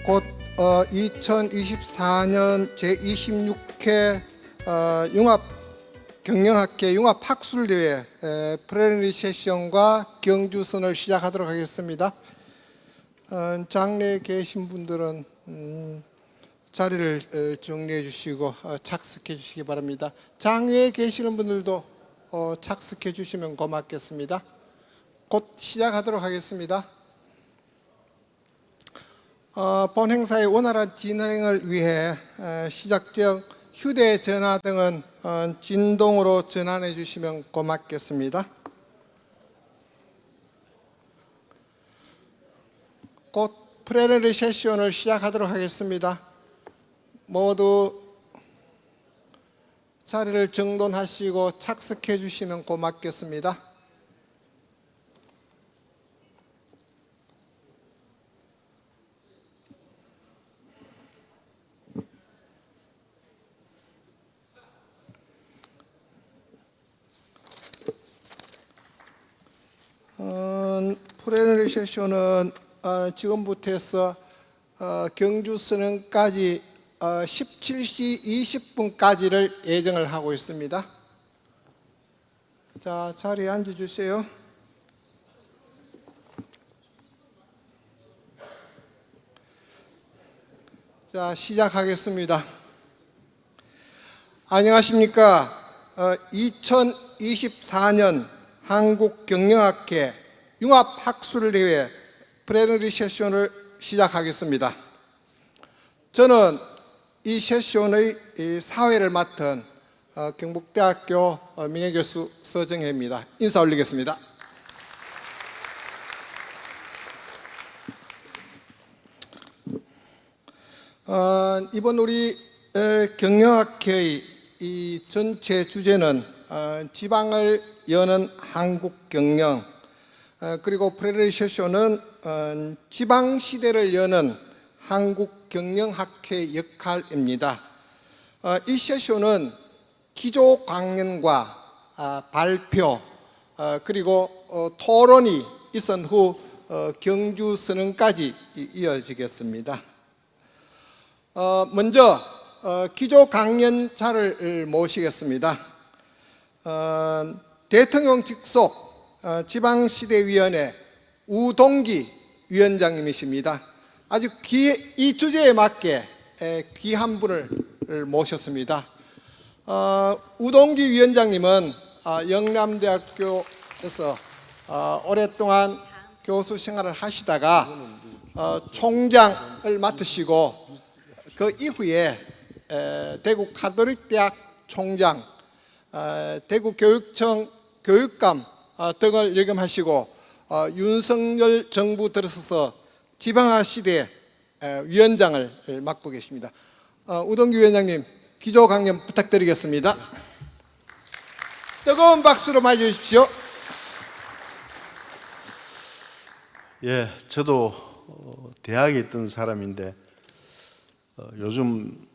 곧 2024년 제26회 융합경영학회 융합학술대회 플래너리 세션과 경주선을 시작하도록 하겠습니다. 장내에 계신 분들은 자리를 정리해 주시고 착석해 주시기 바랍니다. 장외에 계시는 분들도 착석해 주시면 고맙겠습니다. 곧 시작하도록 하겠습니다. 본 행사의 원활한 진행을 위해 시작적 휴대전화 등은 진동으로 전환해 주시면 고맙겠습니다. 곧 플래너리 세션을 시작하도록 하겠습니다. 모두 자리를 정돈하시고 착석해 주시면 고맙겠습니다. 플래너리 세션은 지금부터 해서 경주선언까지 17시 20분까지를 예정을 하고 있습니다. 자, 자리에 앉아주세요. 자, 시작하겠습니다. 안녕하십니까. 2024년 한국경영학회 융합학술대회 플래너리 세션을 시작하겠습니다. 저는 이 세션의 사회를 맡은 경북대학교 명예교수 서정혜입니다. 인사 올리겠습니다. 이번 우리 경영학회의 이 전체 주제는 지방을 여는 한국 경영, 그리고 플래너리 세션은 지방시대를 여는 한국 경영학회 역할입니다. 이 세션은 기조 강연과 발표 그리고 토론이 있은 후 경주선언까지 이어지겠습니다. 먼저 기조 강연자를 모시겠습니다. 대통령 직속 지방시대위원회 우동기 위원장님이십니다. 아주 이 주제에 맞게 귀한 분을 모셨습니다. 우동기 위원장님은 영남대학교에서 오랫동안 교수 생활을 하시다가 총장을 맡으시고 그 이후에 대구 가톨릭대학 총장, 대구 교육청 교육감 등을 역임하시고 윤석열 정부 들어서서 지방화 시대 위원장을 맡고 계십니다. 우동기 위원장님, 기조 강연 부탁드리겠습니다. 뜨거운 박수로 맞이해 주십시오. 예, 저도 대학에 있던 사람인데 요즘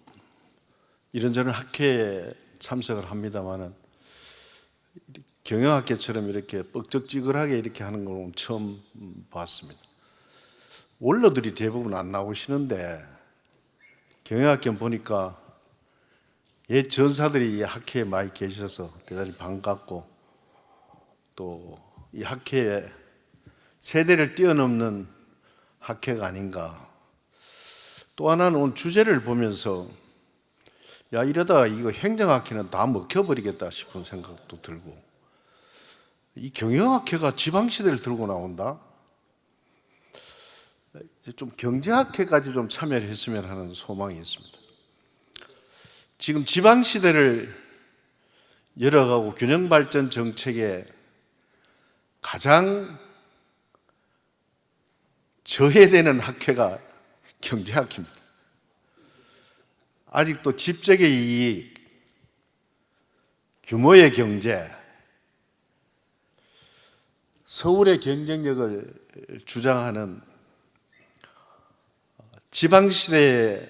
이런저런 학회에 참석을 합니다만은 경영학회처럼 이렇게 뻑적지근하게 이렇게 하는 건 처음 봤습니다. 원로들이 대부분 안 나오시는데 경영학회 보니까 옛 전사들이 이 학회에 많이 계셔서 대단히 반갑고 또 이 학회에 세대를 뛰어넘는 학회가 아닌가. 또 하나는 오늘 주제를 보면서 야, 이러다가 이거 행정학회는 다 먹혀버리겠다 싶은 생각도 들고, 이 경영학회가 지방시대를 들고 나온다? 좀 경제학회까지 좀 참여를 했으면 하는 소망이 있습니다. 지금 지방시대를 열어가고 균형발전 정책에 가장 저해되는 학회가 경제학회입니다. 아직도 집적의 이익, 규모의 경제, 서울의 경쟁력을 주장하는 지방시대의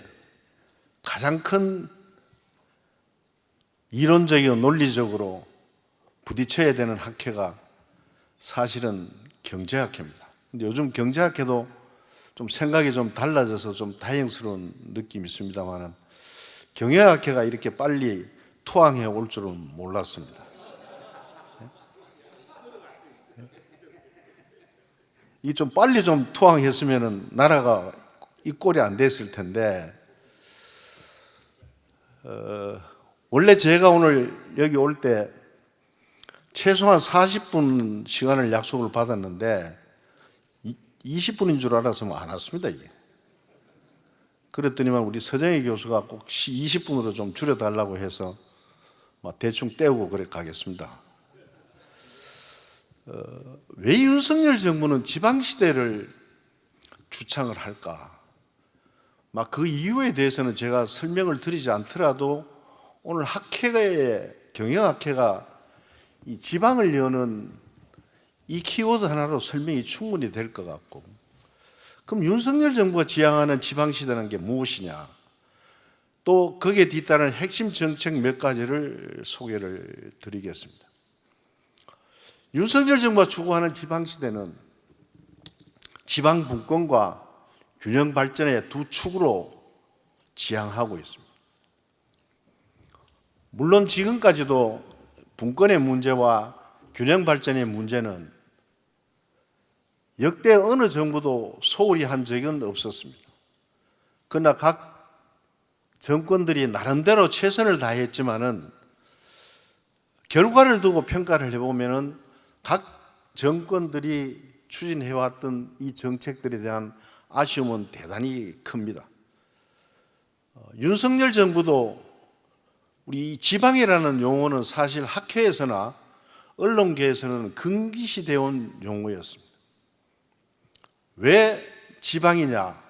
가장 큰 이론적이고 논리적으로 부딪혀야 되는 학회가 사실은 경제학회입니다. 근데 요즘 경제학회도 좀 생각이 좀 달라져서 좀 다행스러운 느낌이 있습니다만은 경영학회가 이렇게 빨리 투항해 올 줄은 몰랐습니다. 이 좀 빨리 좀 투항했으면은 나라가 이 꼴이 안 됐을 텐데, 원래 제가 오늘 여기 올 때 최소한 40분 시간을 약속을 받았는데 20분인 줄 알았으면 안 왔습니다, 이게. 그랬더니만 우리 서정희 교수가 꼭 20분으로 좀 줄여달라고 해서 대충 때우고 그래 가겠습니다. 왜 윤석열 정부는 지방시대를 주창을 할까? 그 이유에 대해서는 제가 설명을 드리지 않더라도 오늘 경영학회가 이 지방을 여는 이 키워드 하나로 설명이 충분히 될 것 같고, 그럼 윤석열 정부가 지향하는 지방시대라는 게 무엇이냐? 또 거기에 뒤따르는 핵심 정책 몇 가지를 소개를 드리겠습니다. 윤석열 정부가 추구하는 지방시대는 지방 분권과 균형 발전의 두 축으로 지향하고 있습니다. 물론 지금까지도 분권의 문제와 균형 발전의 문제는 역대 어느 정부도 소홀히 한 적은 없었습니다. 그러나 각 정권들이 나름대로 최선을 다했지만은 결과를 두고 평가를 해보면은 각 정권들이 추진해왔던 이 정책들에 대한 아쉬움은 대단히 큽니다. 윤석열 정부도 우리 지방이라는 용어는 사실 학회에서나 언론계에서는 금기시되어 온 용어였습니다. 왜 지방이냐?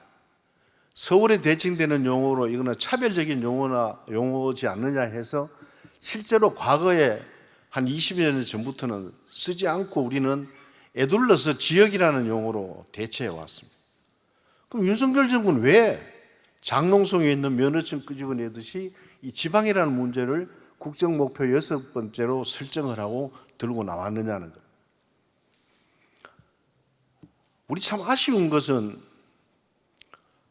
서울에 대칭되는 용어로 이거는 차별적인 용어지 않느냐 해서 실제로 과거에 한 20여 년 전부터는 쓰지 않고 우리는 에둘러서 지역이라는 용어로 대체해 왔습니다. 그럼 윤석열 정부는 왜 장롱송에 있는 면허증 끄집어내듯이 이 지방이라는 문제를 국정 목표 6번째로 설정을 하고 들고 나왔느냐는 것. 우리 참 아쉬운 것은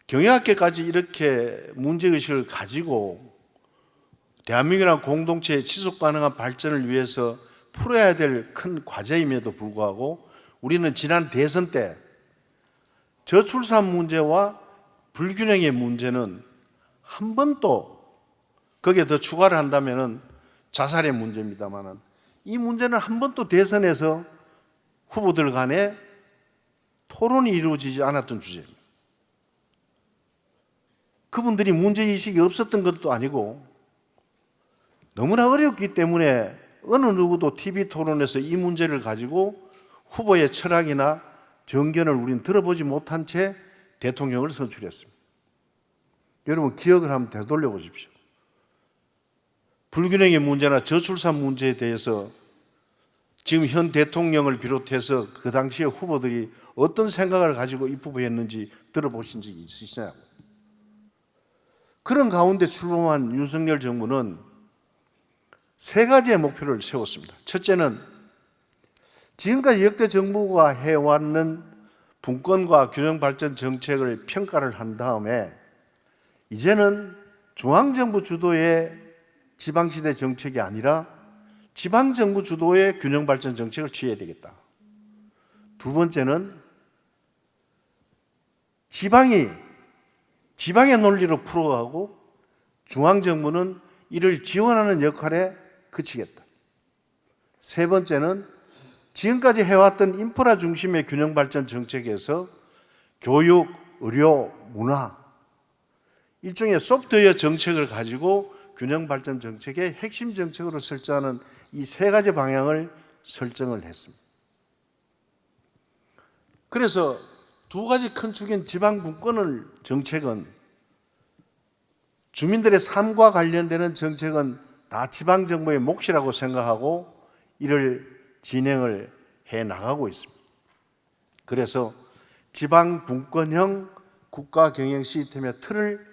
경영학계까지 이렇게 문제의식을 가지고 대한민국이라는 공동체의 지속 가능한 발전을 위해서 풀어야 될 큰 과제임에도 불구하고 우리는 지난 대선 때 저출산 문제와 불균형의 문제는 한 번도, 거기에 더 추가를 한다면 자살의 문제입니다만, 이 문제는 한 번도 대선에서 후보들 간에 토론이 이루어지지 않았던 주제입니다. 그분들이 문제의식이 없었던 것도 아니고 너무나 어렵기 때문에 어느 누구도 TV 토론에서 이 문제를 가지고 후보의 철학이나 정견을 우리는 들어보지 못한 채 대통령을 선출했습니다. 여러분 기억을 한번 되돌려 보십시오. 불균형의 문제나 저출산 문제에 대해서 지금 현 대통령을 비롯해서 그 당시에 후보들이 어떤 생각을 가지고 입후보했는지 들어보신 적이 있으시나요? 그런 가운데 출범한 윤석열 정부는 세 가지의 목표를 세웠습니다. 첫째는 지금까지 역대 정부가 해왔는 분권과 균형 발전 정책을 평가를 한 다음에 이제는 중앙정부 주도의 지방시대 정책이 아니라 지방정부 주도의 균형 발전 정책을 취해야 되겠다. 두 번째는 지방의 논리로 풀어가고 중앙정부는 이를 지원하는 역할에 그치겠다. 세 번째는 지금까지 해왔던 인프라 중심의 균형 발전 정책에서 교육, 의료, 문화, 일종의 소프트웨어 정책을 가지고 균형 발전 정책의 핵심 정책으로 설정하는 이 세 가지 방향을 설정을 했습니다. 그래서 두 가지 큰 축인 지방 분권을 정책은 주민들의 삶과 관련되는 정책은 다 지방정부의 몫이라고 생각하고 이를 진행을 해 나가고 있습니다. 그래서 지방 분권형 국가 경영 시스템의 틀을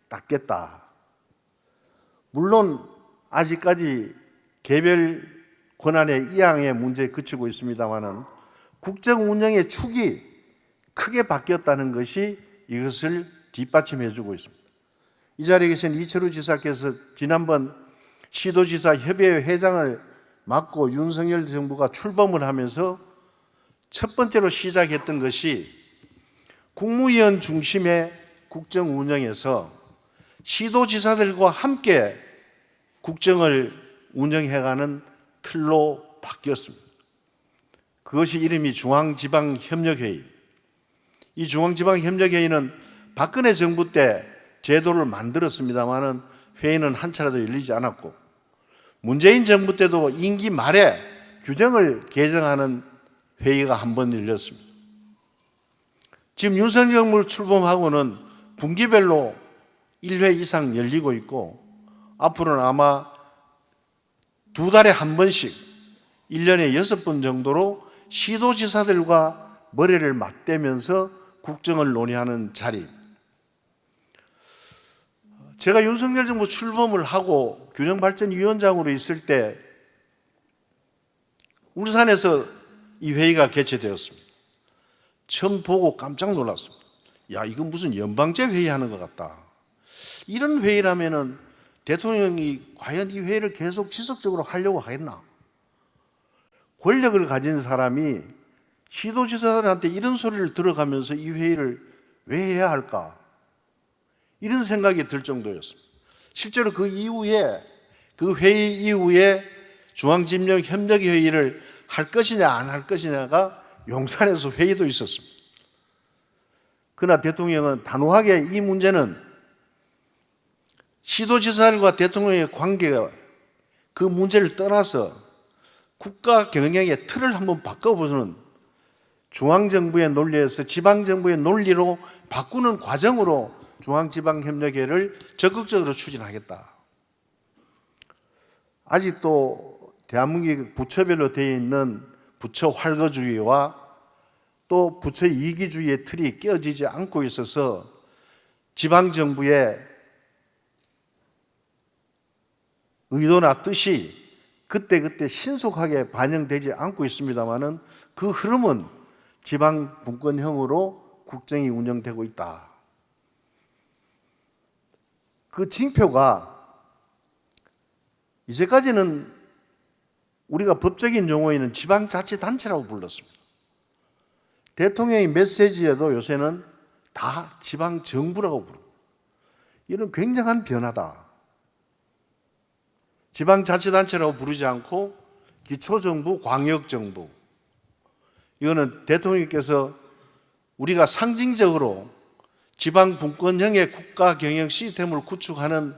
닦겠다. 물론 아직까지 개별 권한의 이양의 문제에 그치고 있습니다만은 국정 운영의 축이 크게 바뀌었다는 것이 이것을 뒷받침해 주고 있습니다. 이 자리에 계신 이철우 지사께서 지난번 시도지사 협의회 회장을 맡고 윤석열 정부가 출범을 하면서 첫 번째로 시작했던 것이 국무위원 중심의 국정 운영에서 시도지사들과 함께 국정을 운영해가는 틀로 바뀌었습니다. 그것이 이름이 중앙지방협력회의. 이 중앙지방협력회의는 박근혜 정부 때 제도를 만들었습니다마는 회의는 한 차례도 열리지 않았고, 문재인 정부 때도 임기 말에 규정을 개정하는 회의가 한 번 열렸습니다. 지금 윤석열 정부 출범하고는 분기별로 1회 이상 열리고 있고, 앞으로는 아마 2달에 한 번씩 1년에 6번 정도로 시도지사들과 머리를 맞대면서 국정을 논의하는 자리. 제가 윤석열 정부 출범을 하고 균형발전위원장으로 있을 때 울산에서 이 회의가 개최되었습니다. 처음 보고 깜짝 놀랐습니다. 야, 이건 무슨 연방제 회의하는 것 같다. 이런 회의라면은 대통령이 과연 이 회의를 계속 지속적으로 하려고 하겠나? 권력을 가진 사람이 시도지사들한테 이런 소리를 들어가면서 이 회의를 왜 해야 할까? 이런 생각이 들 정도였습니다. 실제로 그 회의 이후에 중앙지방협력회의를 할 것이냐 안 할 것이냐가 용산에서 회의도 있었습니다. 그러나 대통령은 단호하게 이 문제는 시도지사들과 대통령의 관계가 그 문제를 떠나서 국가 경영의 틀을 한번 바꿔보는 중앙정부의 논리에서 지방정부의 논리로 바꾸는 과정으로 중앙지방협력회를 적극적으로 추진하겠다. 아직도 대한민국 부처별로 되어 있는 부처 활거주의와 또 부처 이기주의의 틀이 깨어지지 않고 있어서 지방정부의 의도나 뜻이 그때그때 신속하게 반영되지 않고 있습니다마는 그 흐름은 지방 분권형으로 국정이 운영되고 있다. 그 징표가 이제까지는 우리가 법적인 용어에는 지방자치단체라고 불렀습니다. 대통령의 메시지에도 요새는 다 지방정부라고 부릅니다. 이런 굉장한 변화다. 지방자치단체라고 부르지 않고 기초정부, 광역정부. 이거는 대통령께서 우리가 상징적으로 지방분권형의 국가 경영 시스템을 구축하는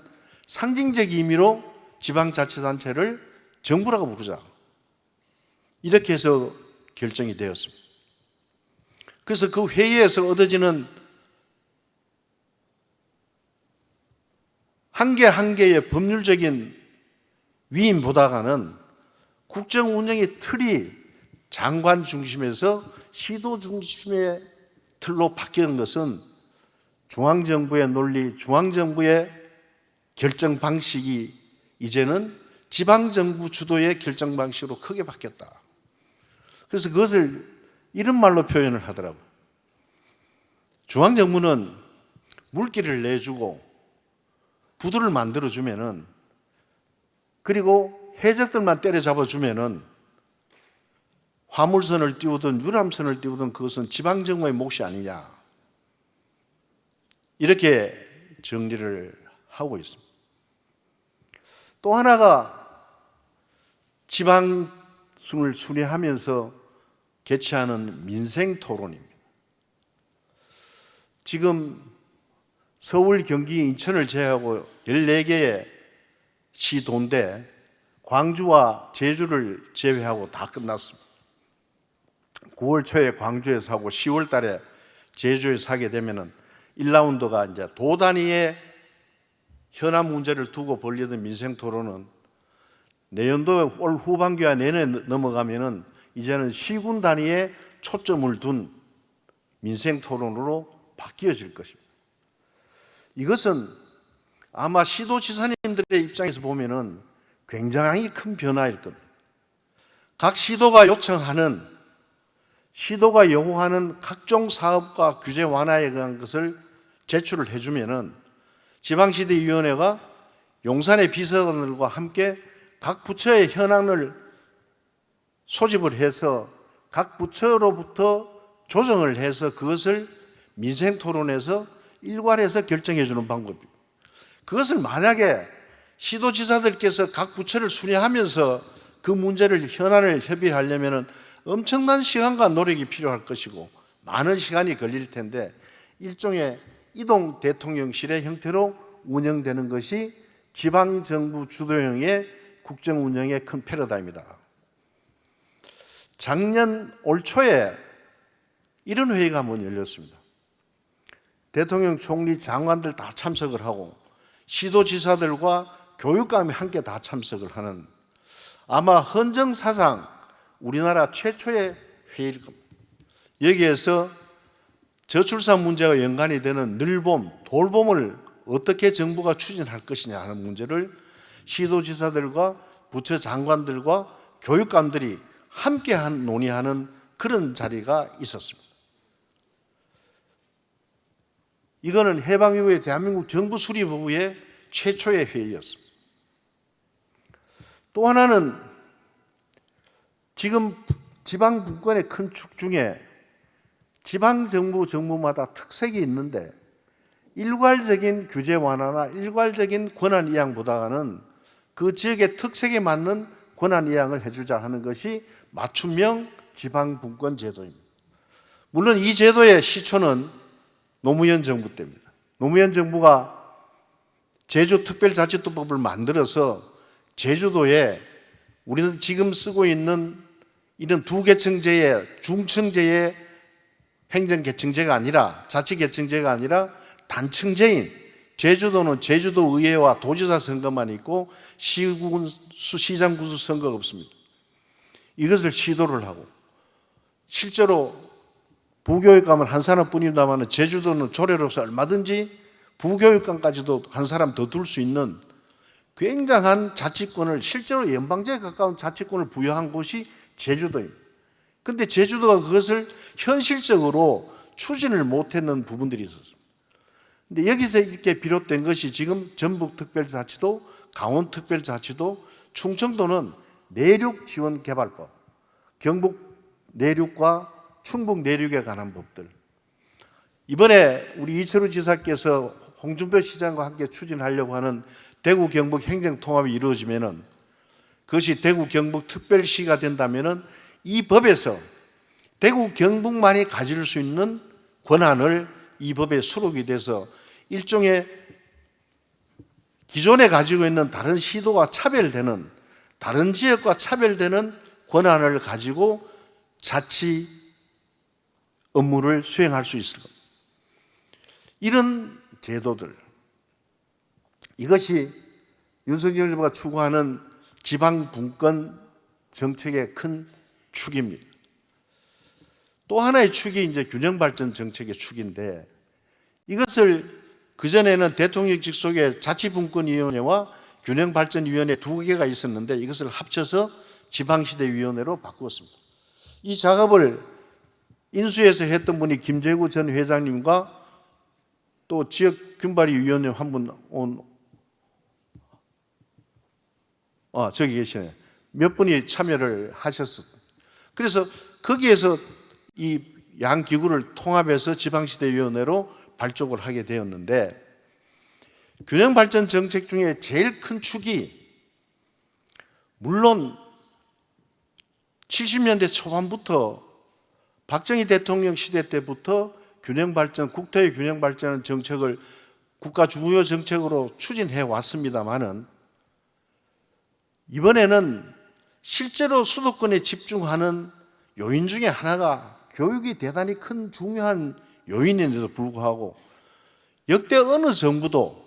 상징적 의미로 지방자치단체를 정부라고 부르자. 이렇게 해서 결정이 되었습니다. 그래서 그 회의에서 얻어지는 한 개 한 개의 법률적인 위임보다가는 국정 운영의 틀이 장관 중심에서 시도 중심의 틀로 바뀌는 것은 중앙정부의 논리, 중앙정부의 결정 방식이 이제는 지방정부 주도의 결정 방식으로 크게 바뀌었다. 그래서 그것을 이런 말로 표현을 하더라고요. 중앙정부는 물기를 내주고 부두를 만들어주면은, 그리고 해적들만 때려잡아주면은 화물선을 띄우든 유람선을 띄우든 그것은 지방정부의 몫이 아니냐. 이렇게 정리를 하고 있습니다. 또 하나가 지방을 순회하면서 개최하는 민생 토론입니다. 지금 서울, 경기, 인천을 제외하고 14개의 시도인데 광주와 제주를 제외하고 다 끝났습니다. 9월 초에 광주에서 하고 10월 달에 제주에서 하게 되면은 1라운드가 이제 도 단위의 현안 문제를 두고 벌리던 민생 토론은 내년도 올 후반기와 내년에 넘어가면은 이제는 시군 단위의 초점을 둔 민생 토론으로 바뀌어질 것입니다. 이것은 아마 시도지사님들의 입장에서 보면은 굉장히 큰 변화일 겁니다. 각 시도가 요청하는 시도가 요구하는 각종 사업과 규제 완화에 관한 것을 제출을 해주면은 지방시도위원회가 용산의 비서관들과 함께 각 부처의 현황을 소집을 해서 각 부처로부터 조정을 해서 그것을 민생토론에서 일괄해서 결정해 주는 방법입니다. 그것을 만약에 시도지사들께서 각 부처를 순회하면서 그 문제를 현안을 협의하려면 엄청난 시간과 노력이 필요할 것이고 많은 시간이 걸릴 텐데 일종의 이동 대통령실의 형태로 운영되는 것이 지방정부 주도형의 국정 운영의 큰 패러다임이다. 작년 올 초에 이런 회의가 한번 열렸습니다. 대통령, 총리, 장관들 다 참석을 하고 시도지사들과 교육감이 함께 다 참석을 하는 아마 헌정사상 우리나라 최초의 회의일 겁니다. 여기에서 저출산 문제와 연관이 되는 늘봄, 돌봄을 어떻게 정부가 추진할 것이냐 하는 문제를 시도지사들과 부처 장관들과 교육감들이 함께 논의하는 그런 자리가 있었습니다. 이거는 해방 이후에 대한민국 정부 수립 후의 최초의 회의였습니다. 또 하나는 지금 지방 분권의 큰 축 중에 지방정부 정부마다 특색이 있는데 일괄적인 규제 완화나 일괄적인 권한 이양보다는 그 지역의 특색에 맞는 권한 이양을 해주자 하는 것이 맞춤형 지방분권 제도입니다. 물론 이 제도의 시초는 노무현 정부 때입니다. 노무현 정부가 제주특별자치도법을 만들어서 제주도에 우리는 지금 쓰고 있는 이런 두 계층제의 중층제의 행정계층제가 아니라 자치계층제가 아니라 단층제인 제주도는 제주도 의회와 도지사 선거만 있고 시장 군수 선거가 없습니다. 이것을 시도를 하고 실제로 부교육감은 한 사람뿐입니다만 제주도는 조례로서 얼마든지 부교육감까지도 한 사람 더 둘 수 있는 굉장한 자치권을 실제로 연방제에 가까운 자치권을 부여한 곳이 제주도입니다. 그런데 제주도가 그것을 현실적으로 추진을 못했는 부분들이 있었습니다. 근데 여기서 이렇게 비롯된 것이 지금 전북특별자치도, 강원특별자치도, 충청도는 내륙지원개발법, 경북 내륙과 충북 내륙에 관한 법들. 이번에 우리 이철우 지사께서 홍준표 시장과 함께 추진하려고 하는 대구 경북 행정통합이 이루어지면은 그것이 대구 경북 특별시가 된다면은 이 법에서 대구 경북만이 가질 수 있는 권한을 이 법에 수록이 돼서 일종의 기존에 가지고 있는 다른 시도와 차별되는 다른 지역과 차별되는 권한을 가지고 자치 업무를 수행할 수 있을 겁니다. 이런 제도들, 이것이 윤석열 정부가 추구하는 지방분권 정책의 큰 축입니다. 또 하나의 축이 이제 균형발전 정책의 축인데 이것을 그전에는 대통령 직속의 자치분권위원회와 균형발전위원회 두 개가 있었는데 이것을 합쳐서 지방시대위원회로 바꾸었습니다. 이 작업을 인수해서 했던 분이 김재구 전 회장님과 또 지역균발위원회 한 분 저기 계시네요. 몇 분이 참여를 하셨어요. 그래서 거기에서 이 양 기구를 통합해서 지방시대위원회로 발족을 하게 되었는데 균형발전 정책 중에 제일 큰 축이 물론 70년대 초반부터 박정희 대통령 시대 때부터 균형발전, 국토의 균형발전 정책을 국가 중요 정책으로 추진해 왔습니다마는 이번에는 실제로 수도권에 집중하는 요인 중에 하나가 교육이 대단히 큰 중요한 요인인데도 불구하고 역대 어느 정부도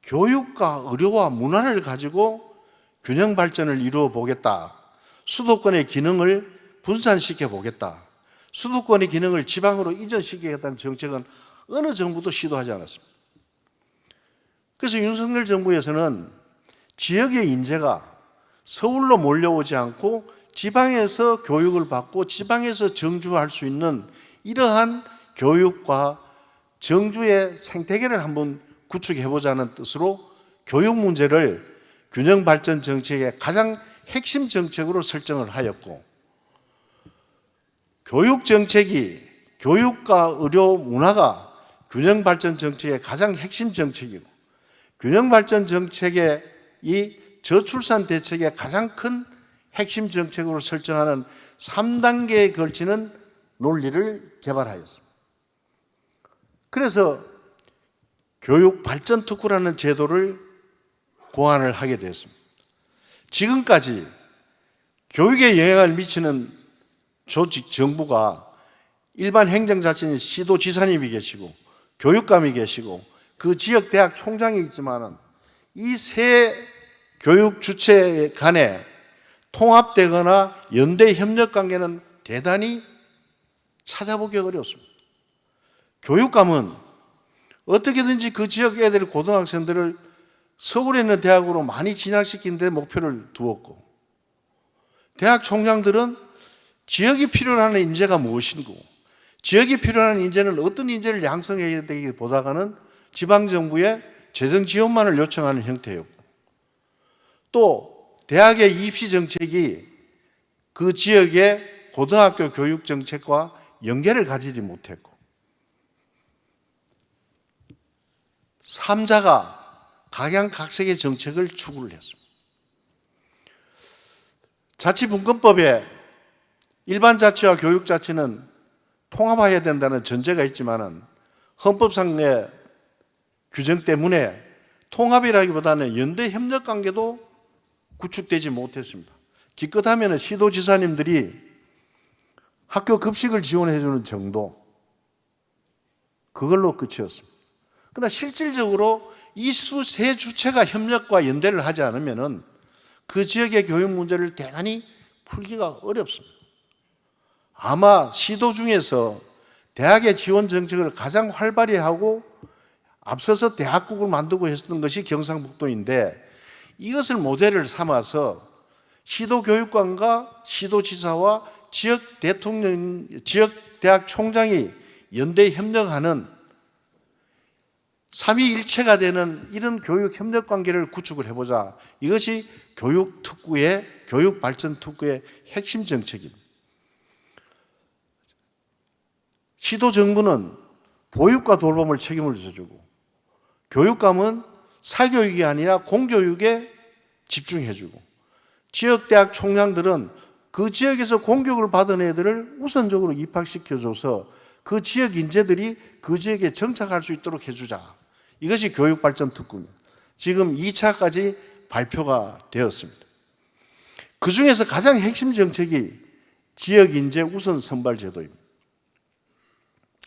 교육과 의료와 문화를 가지고 균형 발전을 이루어 보겠다. 수도권의 기능을 분산시켜 보겠다. 수도권의 기능을 지방으로 이전시키겠다는 정책은 어느 정부도 시도하지 않았습니다. 그래서 윤석열 정부에서는 지역의 인재가 서울로 몰려오지 않고 지방에서 교육을 받고 지방에서 정주할 수 있는 이러한 교육과 정주의 생태계를 한번 구축해보자는 뜻으로 교육 문제를 균형발전 정책의 가장 핵심 정책으로 설정을 하였고, 교육 정책이 교육과 의료 문화가 균형발전 정책의 가장 핵심 정책이고, 균형발전 정책의 이 저출산 대책의 가장 큰 핵심 정책으로 설정하는 3단계에 걸치는 논리를 개발하였습니다. 그래서 교육발전특구라는 제도를 고안을 하게 되었습니다. 지금까지 교육에 영향을 미치는 조직, 정부가 일반 행정자치인 시도지사님이 계시고 교육감이 계시고 그 지역 대학 총장이 있지만은 이 세 교육 주체 간에 통합되거나 연대 협력 관계는 대단히 찾아보기 어렵습니다. 교육감은 어떻게든지 그 지역 애들, 고등학생들을 서울에 있는 대학으로 많이 진학시키는 데 목표를 두었고, 대학 총장들은 지역이 필요로 하는 인재가 무엇이고, 지역이 필요한 인재는 어떤 인재를 양성해야 되기보다는 지방정부의 재정 지원만을 요청하는 형태였고, 또 대학의 입시 정책이 그 지역의 고등학교 교육 정책과 연계를 가지지 못했고, 3자가 각양각색의 정책을 추구를 했습니다. 자치분권법에 일반 자치와 교육 자치는 통합해야 된다는 전제가 있지만은 헌법상의 규정 때문에 통합이라기보다는 연대 협력 관계도 구축되지 못했습니다. 기껏하면 시도지사님들이 학교 급식을 지원해 주는 정도, 그걸로 끝이었습니다. 그러나 실질적으로 이 세 주체가 협력과 연대를 하지 않으면 그 지역의 교육 문제를 대단히 풀기가 어렵습니다. 아마 시도 중에서 대학의 지원 정책을 가장 활발히 하고 앞서서 대학국을 만들고 했던 것이 경상북도인데, 이것을 모델을 삼아서 시도교육관과 시도지사와 지역 대학 총장이 연대 협력하는 삼위일체가 되는 이런 교육 협력 관계를 구축을 해보자. 이것이 교육특구의, 교육발전특구의 핵심 정책입니다. 시도정부는 보육과 돌봄을 책임을 져주고, 교육감은 사교육이 아니라 공교육에 집중해주고, 지역대학 총장들은 그 지역에서 공교육을 받은 애들을 우선적으로 입학시켜줘서 그 지역 인재들이 그 지역에 정착할 수 있도록 해주자. 이것이 교육발전특구입니다. 지금 2차까지 발표가 되었습니다. 그 중에서 가장 핵심 정책이 지역인재 우선 선발 제도입니다.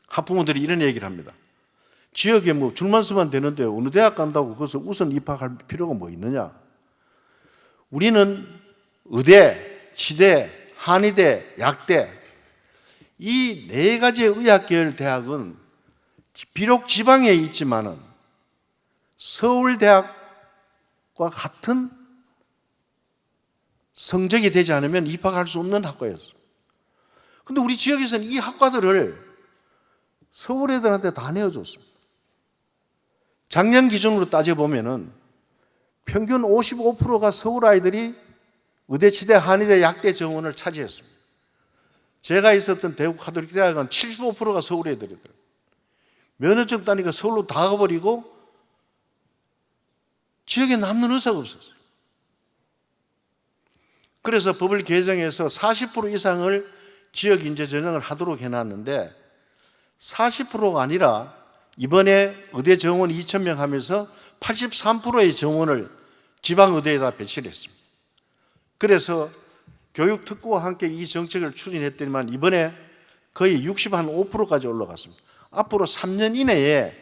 학부모들이 이런 얘기를 합니다. 지역에 뭐 줄만 서면 되는데 어느 대학 간다고 거기서 우선 입학할 필요가 뭐 있느냐. 우리는 의대, 치대, 한의대, 약대, 이 네 가지의 의학계열 대학은 비록 지방에 있지만은 서울대학과 같은 성적이 되지 않으면 입학할 수 없는 학과였어요. 그런데 우리 지역에서는 이 학과들을 서울 애들한테 다 내어줬습니다. 작년 기준으로 따져보면은 평균 55%가 서울 아이들이 의대, 치대, 한의대, 약대 정원을 차지했습니다. 제가 있었던 대구 카톨릭 대학은 75%가 서울 애들이더라고요. 면허증 따니까 서울로 다 가버리고 지역에 남는 의사가 없었어요. 그래서 법을 개정해서 40% 이상을 지역 인재 전형을 하도록 해놨는데 40%가 아니라 이번에 의대 정원 2,000명 하면서 83%의 정원을 지방의대에다 배치를 했습니다. 그래서 교육특구와 함께 이 정책을 추진했더니만 이번에 거의 65%까지 올라갔습니다. 앞으로 3년 이내에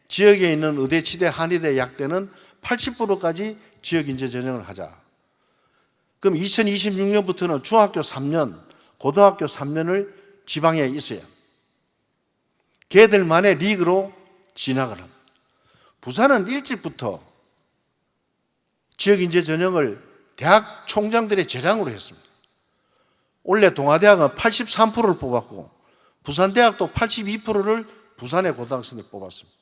지역에 있는 의대, 치대, 한의대, 약대는 80%까지 지역 인재 전형을 하자. 그럼 2026년부터는 중학교 3년, 고등학교 3년을 지방에 있어야 걔들만의 리그로 진학을 합니다. 부산은 일찍부터 지역 인재 전형을 대학 총장들의 재량으로 했습니다. 원래 동아대학은 83%를 뽑았고 부산대학도 82%를 부산의 고등학생들 뽑았습니다.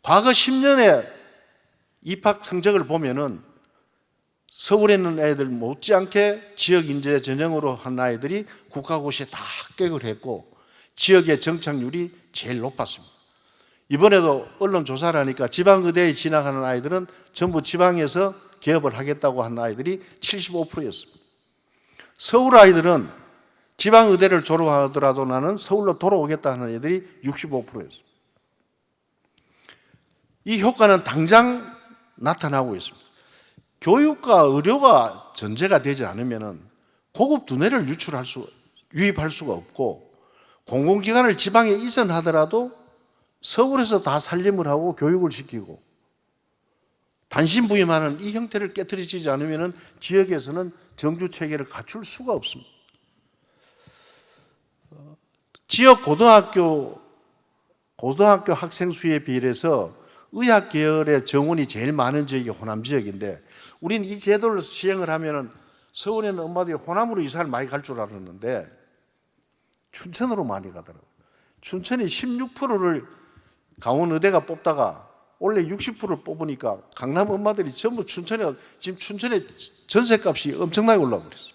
과거 10년의 입학 성적을 보면은 서울에 있는 애들 못지않게 지역 인재 전형으로 한 아이들이 국가고시에 다 합격을 했고 지역의 정착률이 제일 높았습니다. 이번에도 언론 조사를 하니까 지방의대에 진학하는 아이들은 전부 지방에서 개업을 하겠다고 하는 아이들이 75%였습니다. 서울 아이들은 지방의대를 졸업하더라도 나는 서울로 돌아오겠다 하는 애들이 65%였습니다. 이 효과는 당장 나타나고 있습니다. 교육과 의료가 전제가 되지 않으면 고급 두뇌를 유입할 수가 없고 공공기관을 지방에 이전하더라도 서울에서 다 살림을 하고 교육을 시키고 단신 부임하는 이 형태를 깨트리지 않으면 지역에서는 정주 체계를 갖출 수가 없습니다. 지역 고등학교 학생 수에 비해서 의학 계열의 정원이 제일 많은 지역이 호남 지역인데 우리는 이 제도를 시행을 하면은 서울에는 엄마들이 호남으로 이사를 많이 갈 줄 알았는데 춘천으로 많이 가더라고요. 춘천이 16%를 강원의대가 뽑다가 원래 60%를 뽑으니까 강남 엄마들이 전부 지금 춘천의 전세값이 엄청나게 올라버렸어요.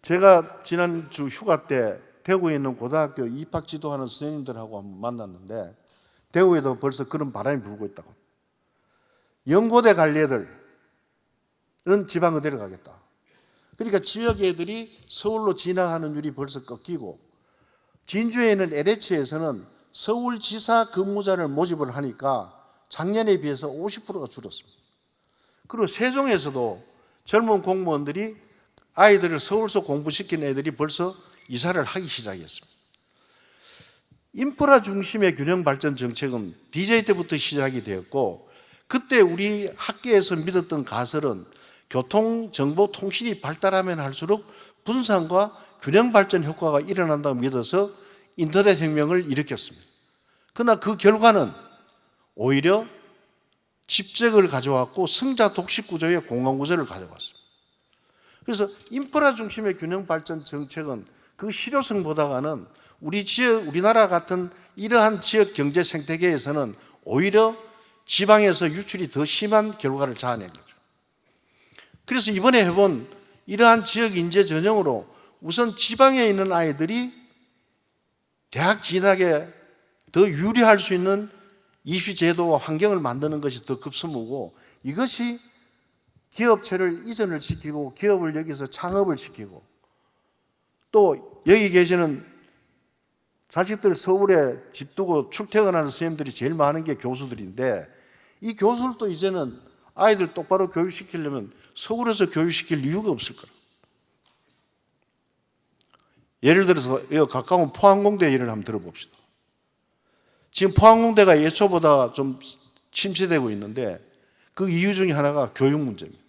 제가 지난주 휴가 때 대구에 있는 고등학교 입학 지도하는 선생님들하고 한번 만났는데 대구에도 벌써 그런 바람이 불고 있다고. 연고대 갈 애들은 지방의대를 가겠다. 그러니까 지역 애들이 서울로 진학하는 율이 벌써 꺾이고 진주에 있는 LH에서는 서울지사 근무자를 모집을 하니까 작년에 비해서 50%가 줄었습니다. 그리고 세종에서도 젊은 공무원들이 아이들을 서울서 공부시킨 애들이 벌써 이사를 하기 시작했습니다. 인프라 중심의 균형 발전 정책은 DJ 때부터 시작이 되었고 그때 우리 학계에서 믿었던 가설은 교통, 정보, 통신이 발달하면 할수록 분산과 균형 발전 효과가 일어난다고 믿어서 인터넷 혁명을 일으켰습니다. 그러나 그 결과는 오히려 집적을 가져왔고 승자 독식 구조의 공간 구조를 가져왔습니다. 그래서 인프라 중심의 균형 발전 정책은 그 실효성보다는 우리나라 같은 이러한 지역 경제 생태계에서는 오히려 지방에서 유출이 더 심한 결과를 자아낸 거죠. 그래서 이번에 해본 이러한 지역 인재 전형으로 우선 지방에 있는 아이들이 대학 진학에 더 유리할 수 있는 입시 제도와 환경을 만드는 것이 더 급선무고 이것이 기업체를 이전을 시키고 기업을 여기서 창업을 시키고 또 여기 계시는 자식들 서울에 집 두고 출퇴근하는 선생님들이 제일 많은 게 교수들인데 이 교수들도 이제는 아이들 똑바로 교육시키려면 서울에서 교육시킬 이유가 없을 거라. 예를 들어서 가까운 포항공대 예를 한번 들어봅시다. 지금 포항공대가 예초보다 좀 침체되고 있는데 그 이유 중에 하나가 교육 문제입니다.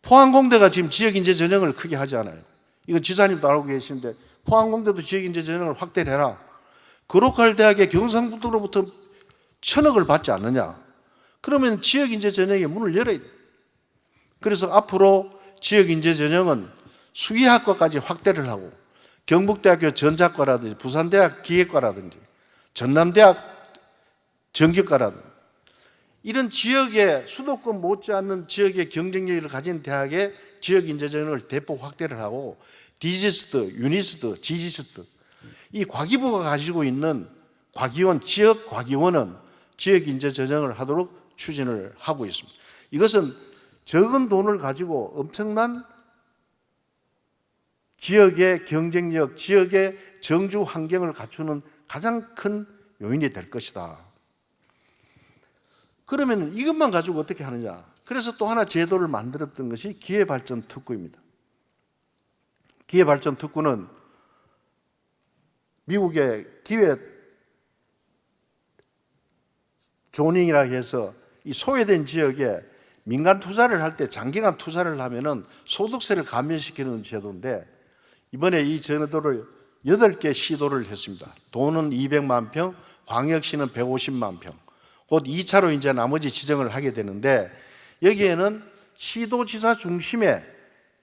포항공대가 지금 지역인재 전형을 크게 하지 않아요. 이건 지사님도 알고 계시는데 포항공대도 지역인재 전형을 확대를 해라. 그로컬 대학의 경상북도로부터 1,000억을 받지 않느냐. 그러면 지역인재 전형의 문을 열어야 돼요. 그래서 앞으로 지역인재 전형은 수의학과까지 확대를 하고 경북대학교 전자과라든지 부산대학 기계과라든지 전남대학 전기과라든지 이런 지역의 수도권 못지않는 지역의 경쟁력을 가진 대학의 지역인재 전형을 대폭 확대를 하고 디지스트, 유니스트, 지지스트 이 과기부가 가지고 있는 과기원, 지역 과기원은 지역인재 전형을 하도록 추진을 하고 있습니다. 이것은 적은 돈을 가지고 엄청난 지역의 경쟁력, 지역의 정주 환경을 갖추는 가장 큰 요인이 될 것이다. 그러면 이것만 가지고 어떻게 하느냐? 그래서 또 하나 제도를 만들었던 것이 기회발전특구입니다. 기회발전특구는 미국의 기회 조닝이라고 해서 이 소외된 지역에 민간 투자를 할 때 장기간 투자를 하면은 소득세를 감면시키는 제도인데 이번에 이 제도를 8개 시도를 했습니다. 도는 200만 평, 광역시는 150만 평. 곧 2차로 이제 나머지 지정을 하게 되는데 여기에는 시도지사 중심의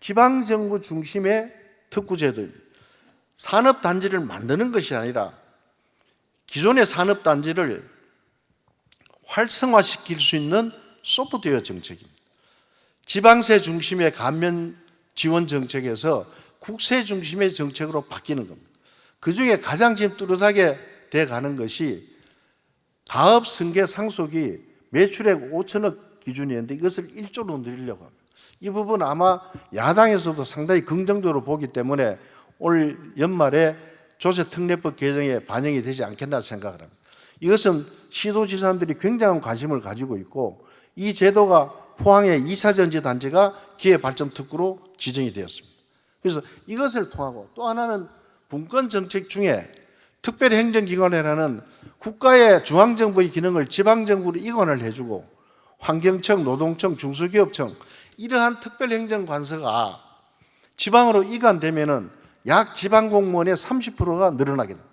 지방정부 중심의 특구제도입니다. 산업단지를 만드는 것이 아니라 기존의 산업단지를 활성화시킬 수 있는 소프트웨어 정책입니다. 지방세 중심의 감면 지원 정책에서 국세 중심의 정책으로 바뀌는 겁니다. 그중에 가장 지금 뚜렷하게 돼가는 것이 가업 승계 상속이 매출액 5천억 기준이었는데 이것을 1조로 늘리려고 합니다. 이 부분 아마 야당에서도 상당히 긍정적으로 보기 때문에 올 연말에 조세특례법 개정에 반영이 되지 않겠나 생각을 합니다. 이것은 시도지사들이 굉장한 관심을 가지고 있고 이 제도가 포항의 2차전지 단지가 기회발전특구로 지정이 되었습니다. 그래서 이것을 통하고 또 하나는 분권 정책 중에 특별행정기관이라는 국가의 중앙정부의 기능을 지방정부로 이관을 해주고 환경청, 노동청, 중소기업청 이러한 특별행정관서가 지방으로 이관되면은 약 지방공무원의 30%가 늘어나게 됩니다.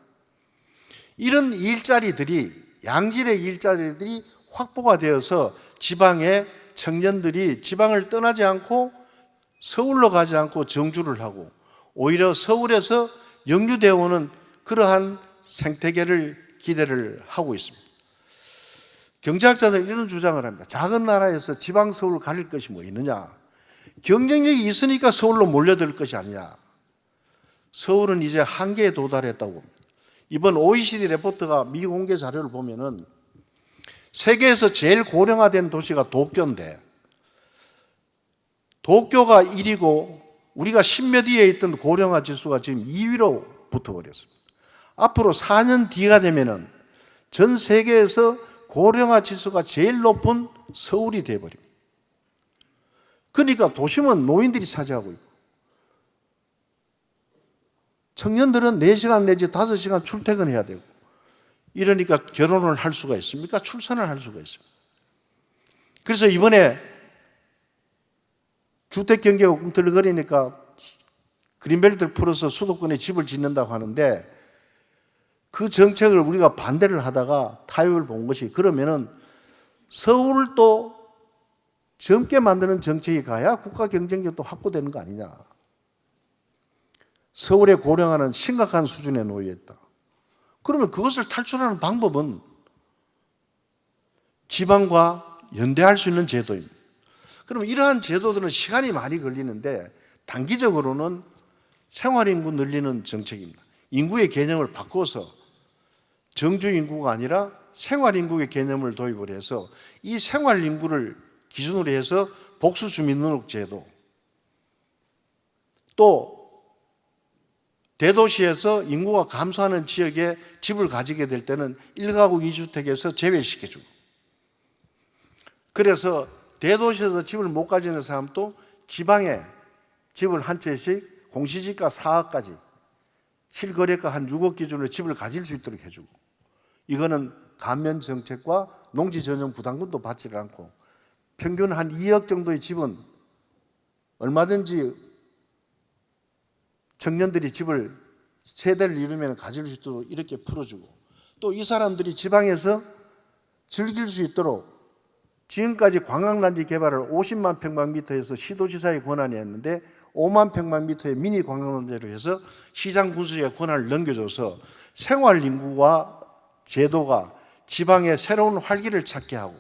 이런 일자리들이 양질의 일자리들이 확보가 되어서 지방의 청년들이 지방을 떠나지 않고 서울로 가지 않고 정주를 하고 오히려 서울에서 영유되어 오는 그러한 생태계를 기대를 하고 있습니다. 경제학자들은 이런 주장을 합니다. 작은 나라에서 지방 서울 가릴 것이 뭐 있느냐? 경쟁력이 있으니까 서울로 몰려들 것이 아니냐? 서울은 이제 한계에 도달했다고 봅니다. 이번 OECD 레포트가 미공개 자료를 보면은 세계에서 제일 고령화된 도시가 도쿄인데 도쿄가 1위고 우리가 10몇 위에 있던 고령화 지수가 지금 2위로 붙어버렸습니다. 앞으로 4년 뒤가 되면은 전 세계에서 고령화 지수가 제일 높은 서울이 되어버립니다. 그러니까 도심은 노인들이 차지하고 있고 청년들은 4시간 내지 5시간 출퇴근해야 되고 이러니까 결혼을 할 수가 있습니까? 출산을 할 수가 있습니다. 그래서 이번에 주택경제가 꿈틀거리니까 그린벨트를 풀어서 수도권에 집을 짓는다고 하는데 그 정책을 우리가 반대를 하다가 타협을 본 것이 그러면은 서울을 또 젊게 만드는 정책이 가야 국가 경쟁력도 확보되는 거 아니냐. 서울의 고령화는 심각한 수준에 놓여 있다. 그러면 그것을 탈출하는 방법은 지방과 연대할 수 있는 제도입니다. 그러면 이러한 제도들은 시간이 많이 걸리는데 단기적으로는 생활인구 늘리는 정책입니다. 인구의 개념을 바꿔서 정주인구가 아니라 생활인구의 개념을 도입을 해서 이 생활인구를 기준으로 해서 복수주민등록제도 또 대도시에서 인구가 감소하는 지역에 집을 가지게 될 때는 1가구 2주택에서 제외시켜주고 그래서 대도시에서 집을 못 가지는 사람도 지방에 집을 한 채씩 공시지가 4억까지 실거래가 한 6억 기준으로 집을 가질 수 있도록 해주고 이거는 감면 정책과 농지 전용 부담금도 받지 않고 평균 한 2억 정도의 집은 얼마든지 청년들이 집을 세대를 이루면 가질 수 있도록 이렇게 풀어주고 또 이 사람들이 지방에서 즐길 수 있도록 지금까지 관광단지 개발을 50만 평방미터에서 시도지사의 권한이었는데 5만 평방미터의 미니 관광단지로 해서 시장 군수의 권한을 넘겨줘서 생활인구와 제도가 지방에 새로운 활기를 찾게 하고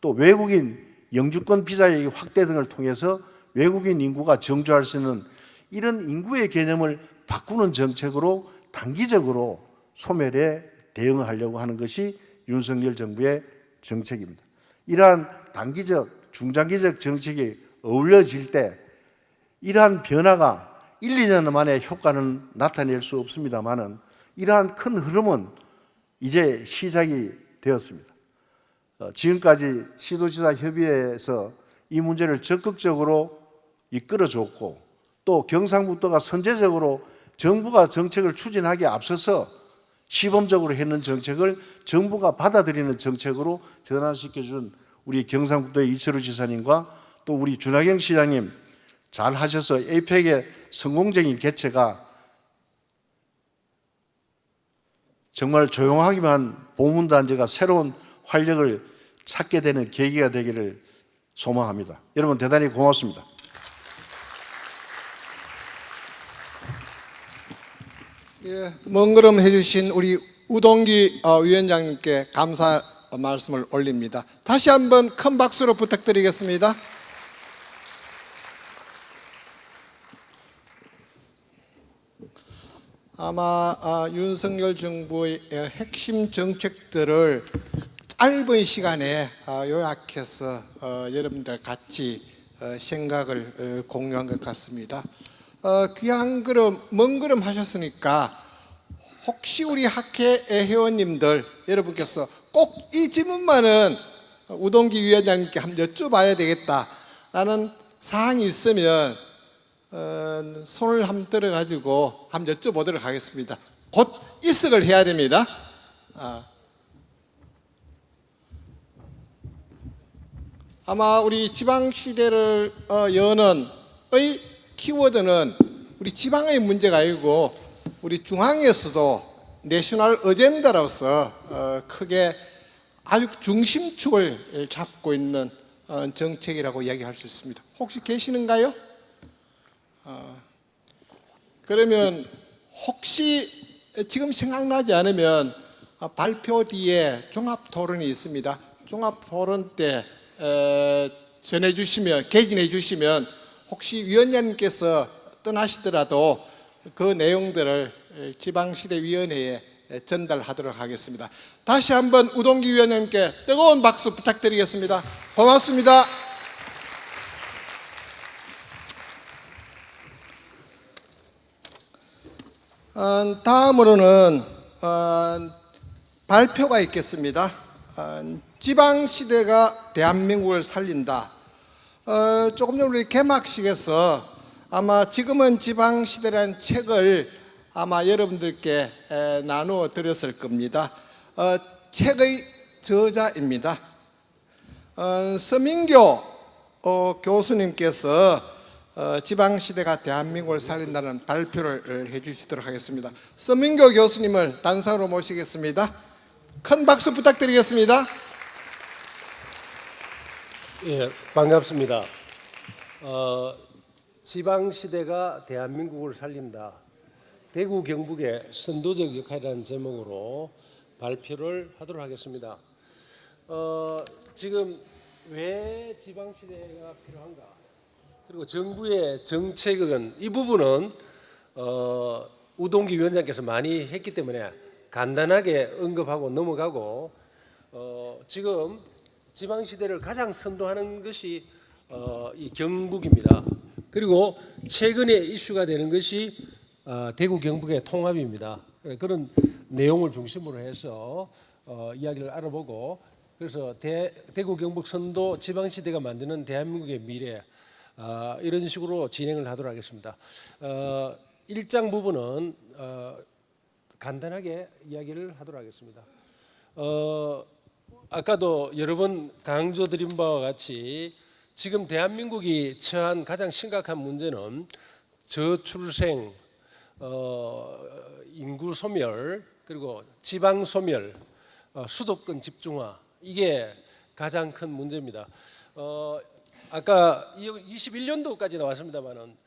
또 외국인 영주권 비자의 확대 등을 통해서 외국인 인구가 정주할 수 있는 이런 인구의 개념을 바꾸는 정책으로 단기적으로 소멸에 대응하려고 하는 것이 윤석열 정부의 정책입니다. 이러한 단기적, 중장기적 정책이 어울려질 때 이러한 변화가 1, 2년 만에 효과는 나타낼 수 없습니다만은 이러한 큰 흐름은 이제 시작이 되었습니다. 지금까지 시도지사 협의회에서 이 문제를 적극적으로 이끌어줬고 또 경상북도가 선제적으로 정부가 정책을 추진하기에 앞서서 시범적으로 했는 정책을 정부가 받아들이는 정책으로 전환시켜준 우리 경상북도의 이철우 지사님과 또 우리 준하경 시장님 잘 하셔서 에이펙의 성공적인 개최가 정말 조용하기만 보문단지가 새로운 활력을 찾게 되는 계기가 되기를 소망합니다. 여러분 대단히 고맙습니다. 먼 걸음 해주신 우리 우동기 위원장님께 감사 말씀을 올립니다. 다시 한번 큰 박수로 부탁드리겠습니다. 아마 윤석열 정부의 핵심 정책들을 짧은 시간에 요약해서 여러분들 같이 생각을 공유한 것 같습니다. 귀한 걸음, 먼 걸음 하셨으니까 혹시 우리 학회 회원님들 여러분께서 꼭 이 질문만은 우동기 위원장님께 한번 여쭤봐야 되겠다라는 사항이 있으면 손을 한번 들어가지고 한번 여쭤보도록 하겠습니다. 곧 입석을 해야 됩니다. 아마 우리 지방시대를 여는 의 키워드는 우리 지방의 문제가 아니고 우리 중앙에서도 내셔널 어젠다로서 크게 아주 중심축을 잡고 있는 정책이라고 이야기할 수 있습니다. 혹시 계시는가요? 그러면 혹시 지금 생각나지 않으면 발표 뒤에 종합토론이 있습니다. 종합토론 때 전해주시면, 개진해주시면 혹시 위원장님께서 떠나시더라도 그 내용들을 지방시대위원회에 전달하도록 하겠습니다. 다시 한번 우동기 위원장님께 뜨거운 박수 부탁드리겠습니다. 고맙습니다. 다음으로는 발표가 있겠습니다. 지방시대가 대한민국을 살린다. 조금 전에 우리 개막식에서 아마 지금은 지방시대라는 책을 아마 여러분들께 나누어 드렸을 겁니다. 책의 저자입니다. 서민교 교수님께서 지방시대가 대한민국을 살린다는 발표를 해주시도록 하겠습니다. 서민교 교수님을 단상으로 모시겠습니다. 큰 박수 부탁드리겠습니다. 예, 반갑습니다. 지방시대가 대한민국을 살린다. 대구 경북의 선도적 역할이라는 제목으로 발표를 하도록 하겠습니다. 지금 왜 지방시대가 필요한가? 그리고 정부의 정책은 이 부분은 우동기 위원장께서 많이 했기 때문에 간단하게 언급하고 넘어가고 지금 지방시대를 가장 선도하는 것이 이 경북입니다. 그리고 최근에 이슈가 되는 것이 대구 경북의 통합입니다. 그런 내용을 중심으로 해서 이야기를 알아보고 그래서 대구 경북 선도 지방시대가 만드는 대한민국의 미래 이런 식으로 진행을 하도록 하겠습니다. 1장 부분은 간단하게 이야기를 하도록 하겠습니다. 아까도 여러 번 강조드린 바와 같이 지금 대한민국이 처한 가장 심각한 문제는 저출생, 인구 소멸, 그리고 지방 소멸, 수도권 집중화 이게 가장 큰 문제입니다. 아까 21년도까지 나왔습니다만은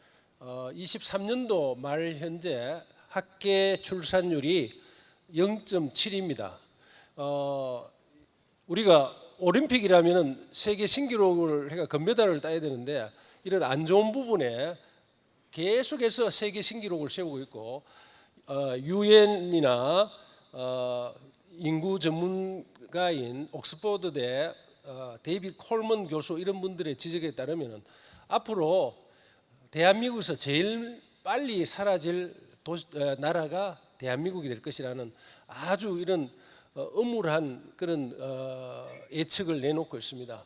23년도 말 현재 학계 출산율이 0.7입니다. 우리가 올림픽이라면은 세계 신기록을 해가 금메달을 따야 되는데 이런 안 좋은 부분에 계속해서 세계 신기록을 세우고 있고 유엔이나 인구 전문가인 옥스퍼드대 데이빗 콜먼 교수 이런 분들의 지적에 따르면 앞으로 대한민국에서 제일 빨리 사라질 나라가 대한민국이 될 것이라는 아주 이런 엄울한 그런 예측을 내놓고 있습니다.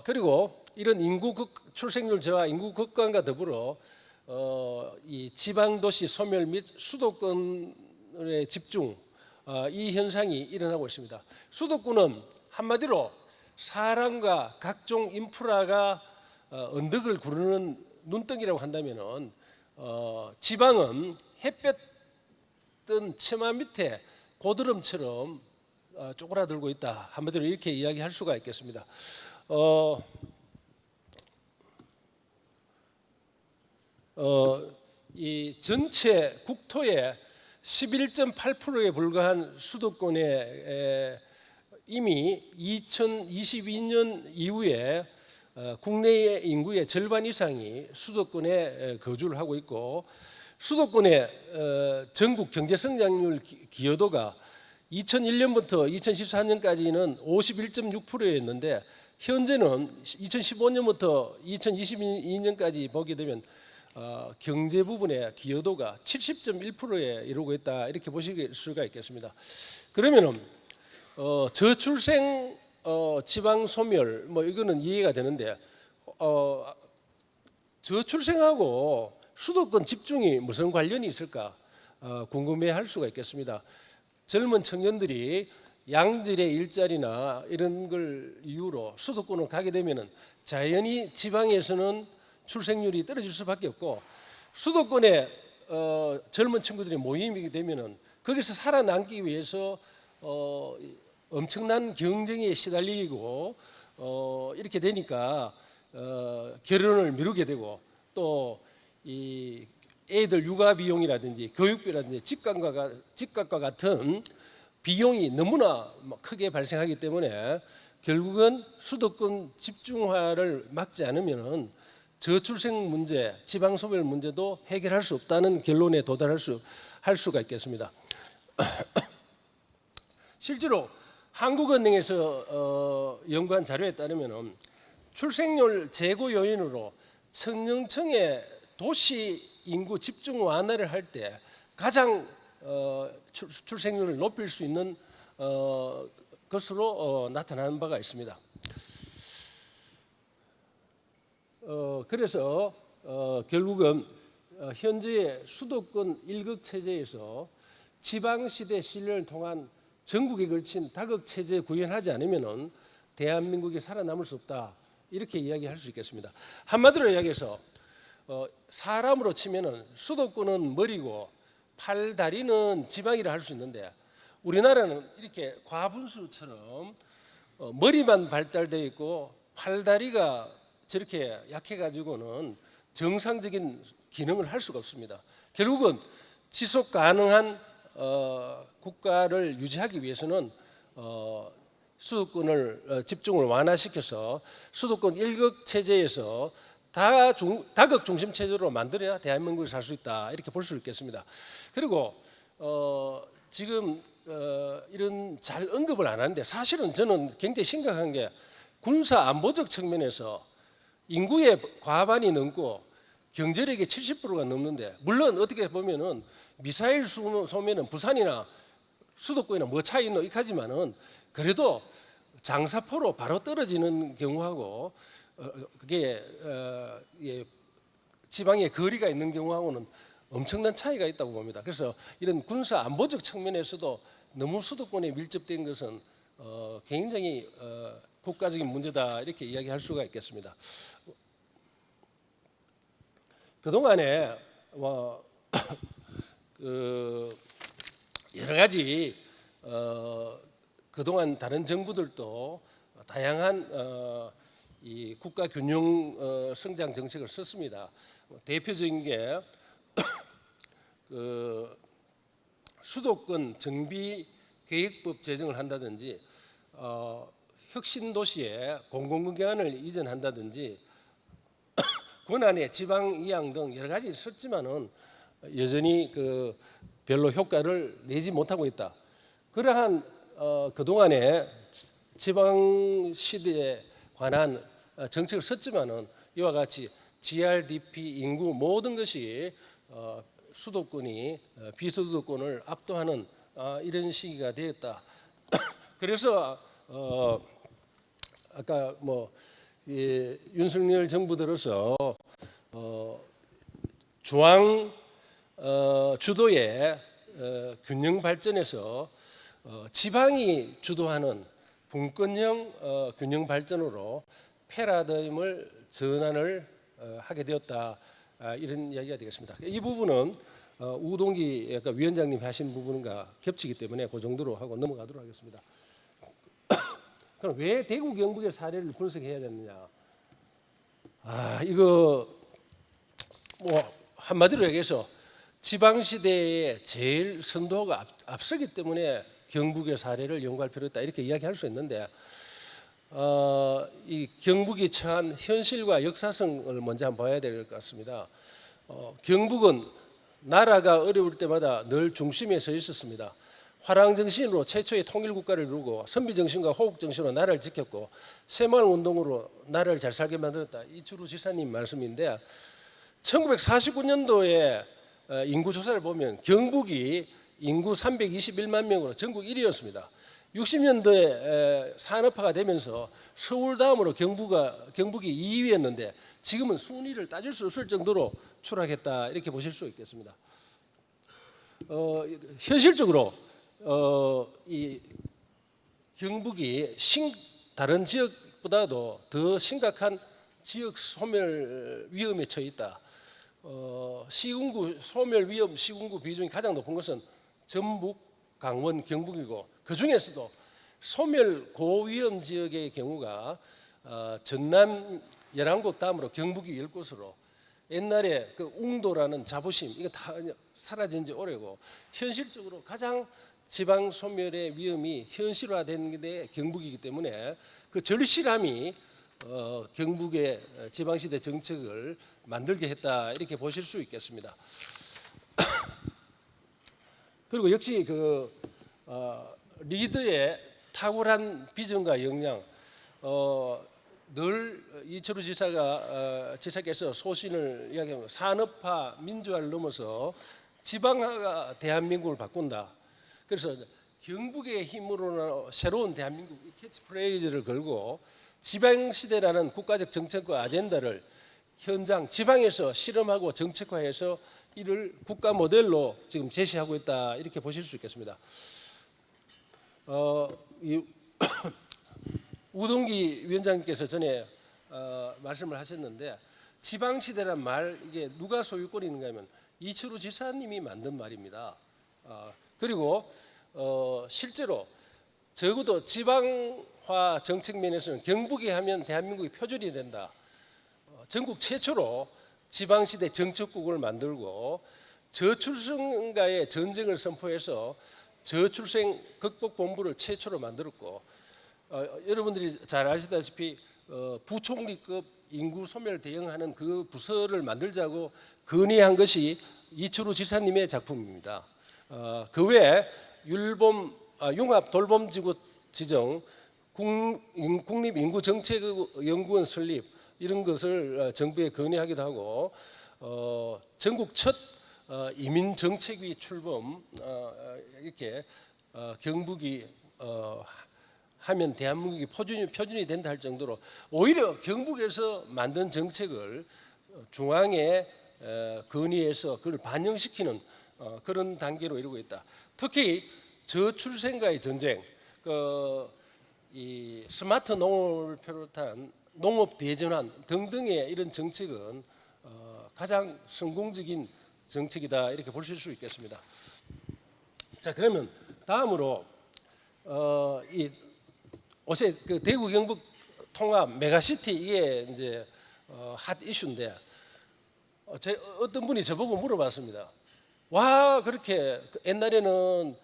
그리고 이런 출생률 저하, 인구 극강과 더불어 이 지방 도시 소멸 및 수도권의 집중 이 현상이 일어나고 있습니다. 수도권은 한마디로 사람과 각종 인프라가 언덕을 구르는 눈덩이라고 한다면은 지방은 햇볕 뜬 처마 밑에 고드름처럼 쪼그라들고 있다. 한마디로 이렇게 이야기할 수가 있겠습니다. 이 전체 국토의 11.8%에 불과한 수도권에 이미 2022년 이후에 국내 인구의 절반 이상이 수도권에 거주를 하고 있고, 수도권의 전국 경제 성장률 기여도가 2001년부터 2014년까지는 51.6%였는데 현재는 2015년부터 2022년까지 보게 되면 경제 부분의 기여도가 70.1%에 이르고 있다, 이렇게 보실 수가 있겠습니다. 그러면은 저출생 지방 소멸 뭐 이거는 이해가 되는데 저출생하고 수도권 집중이 무슨 관련이 있을까 궁금해할 수가 있겠습니다. 젊은 청년들이 양질의 일자리나 이런 걸 이유로 수도권을 가게 되면은 자연히 지방에서는 출생률이 떨어질 수밖에 없고, 수도권에 젊은 친구들이 모임이 되면은 거기서 살아남기 위해서 엄청난 경쟁에 시달리고 이렇게 되니까 결혼을 미루게 되고, 또 이 애들 육아 비용이라든지 교육비라든지 집값과 같은 비용이 너무나 크게 발생하기 때문에 결국은 수도권 집중화를 막지 않으면은 저출생 문제, 지방 소멸 문제도 해결할 수 없다는 결론에 도달할 수가 있겠습니다. 실제로 한국은행에서 연구한 자료에 따르면 출생률 제고 요인으로 청년층의 도시 인구 집중 완화를 할 때 가장 출생률을 높일 수 있는 것으로 나타난 바가 있습니다. 그래서 결국은 현재의 수도권 일극 체제에서 지방시대 신뢰를 통한 전국에 걸친 다극 체제 구현하지 않으면은 대한민국이 살아남을 수 없다, 이렇게 이야기할 수 있겠습니다. 한마디로 이야기해서 사람으로 치면은 수도권은 머리고 팔 다리는 지방이라 할 수 있는데, 우리나라는 이렇게 과분수처럼 머리만 발달되어 있고 팔 다리가 저렇게 약해가지고는 정상적인 기능을 할 수가 없습니다. 결국은 지속 가능한 국가를 유지하기 위해서는 수도권을 집중을 완화시켜서 수도권 일극 체제에서 다극 중심 체제로 만들어야 대한민국이 살 수 있다, 이렇게 볼 수 있겠습니다. 그리고 지금 이런 잘 언급을 안 하는데, 사실은 저는 굉장히 심각한 게 군사 안보적 측면에서 인구의 과반이 넘고 경제력의 70%가 넘는데, 물론 어떻게 보면은 미사일 쏘면은 부산이나 수도권이나 뭐 차이 있노 이까지만은 그래도 장사포로 바로 떨어지는 경우하고 그게 지방에 거리가 있는 경우하고는 엄청난 차이가 있다고 봅니다. 그래서 이런 군사 안보적 측면에서도 너무 수도권에 밀접된 것은 굉장히 국가적인 문제다, 이렇게 이야기할 수가 있겠습니다. 그동안에 여러 가지 그동안 다른 정부들도 다양한 이 국가 균형 성장 정책을 썼습니다. 대표적인 게 수도권 정비 계획법 제정을 한다든지 혁신 도시에 공공기관을 이전한다든지 권한의 지방 이양 등 여러 가지 썼지만은 여전히 별로 효과를 내지 못하고 있다. 그러한 그동안에 지방 시대에 관한 정책을 썼지만은 이와 같이 GRDP, 인구 모든 것이 수도권이 비수도권을 압도하는 이런 시기가 되었다. 그래서 아까 윤석열 정부 들어서 중앙 주도의 균형 발전에서 지방이 주도하는 분권형 균형 발전으로 패러다임을 전환을 하게 되었다, 이런 이야기가 되겠습니다. 이 부분은 우동기 아까 위원장님 하신 부분과 겹치기 때문에 그 정도로 하고 넘어가도록 하겠습니다. 그럼 왜 대구 경북의 사례를 분석해야 되느냐? 이거 한마디로 얘기해서 지방시대에 제일 선도가 앞서기 때문에 경북의 사례를 연구할 필요가 있다 이렇게 이야기할 수 있는데 이 경북이 처한 현실과 역사성을 먼저 한번 봐야 될 것 같습니다. 경북은 나라가 어려울 때마다 늘 중심에 서 있었습니다. 화랑정신으로 최초의 통일국가를 이루고 선비정신과 호국정신으로 나라를 지켰고 새마을운동으로 나라를 잘 살게 만들었다. 이철우 지사님 말씀인데 1949년도에 인구조사를 보면 경북이 인구 321만 명으로 전국 1위였습니다. 60년도에 산업화가 되면서 서울 다음으로 경북이 2위였는데 지금은 순위를 따질 수 없을 정도로 추락했다 이렇게 보실 수 있겠습니다. 현실적으로 이 경북이 다른 지역보다도 더 심각한 지역 소멸 위험에 처해 있다. 시군구 소멸 위험 시군구 비중이 가장 높은 것은 전북, 강원, 경북이고 그 중에서도 소멸 고위험 지역의 경우가 전남 11곳 다음으로 경북이 10곳으로 옛날에 그 웅도라는 자부심 이거 다 사라진 지 오래고 현실적으로 가장 지방 소멸의 위험이 현실화된 게 경북이기 때문에 그 절실함이 경북의 지방시대 정책을 만들게 했다 이렇게 보실 수 있겠습니다. 그리고 역시 그 리더의 탁월한 비전과 역량, 늘 이철우 지사께서 소신을 이야기하면 산업화, 민주화를 넘어서 지방화가 대한민국을 바꾼다. 그래서 경북의 힘으로 새로운 대한민국 캐치프레이즈를 걸고 지방시대라는 국가적 정책과 아젠다를 현장 지방에서 실험하고 정책화해서 이를 국가 모델로 지금 제시하고 있다 이렇게 보실 수 있겠습니다. 우동기 위원장님께서 전에 말씀을 하셨는데 지방시대란 말 이게 누가 소유권이 있는가 하면 이철우 지사님이 만든 말입니다. 그리고 실제로 적어도 지방화 정책 면에서는 경북이 하면 대한민국이 표준이 된다. 전국 최초로 지방시대 정책국을 만들고 저출생과의 전쟁을 선포해서 저출생 극복본부를 최초로 만들었고 여러분들이 잘 아시다시피 부총리급 인구 소멸 대응하는 그 부서를 만들자고 건의한 것이 이철우 지사님의 작품입니다. 그 외에 융합 돌봄지구 지정, 국립인구정책연구원 설립 이런 것을 정부에 건의하기도 하고 전국 첫 이민정책위 출범 이렇게 경북이 하면 대한민국이 표준이 된다 할 정도로 오히려 경북에서 만든 정책을 중앙에 건의해서 그걸 반영시키는 그런 단계로 이루고 있다. 특히 저출생과의 전쟁, 이 스마트 농업을 비롯한 농업 대전환 등등의 이런 정책은 가장 성공적인 정책이다 이렇게 보실 수 있겠습니다. 자 그러면 다음으로 어제 그 대구 경북 통합 메가시티 이게 이제 핫 이슈인데 어떤 분이 저보고 물어봤습니다. 와 그렇게 옛날에는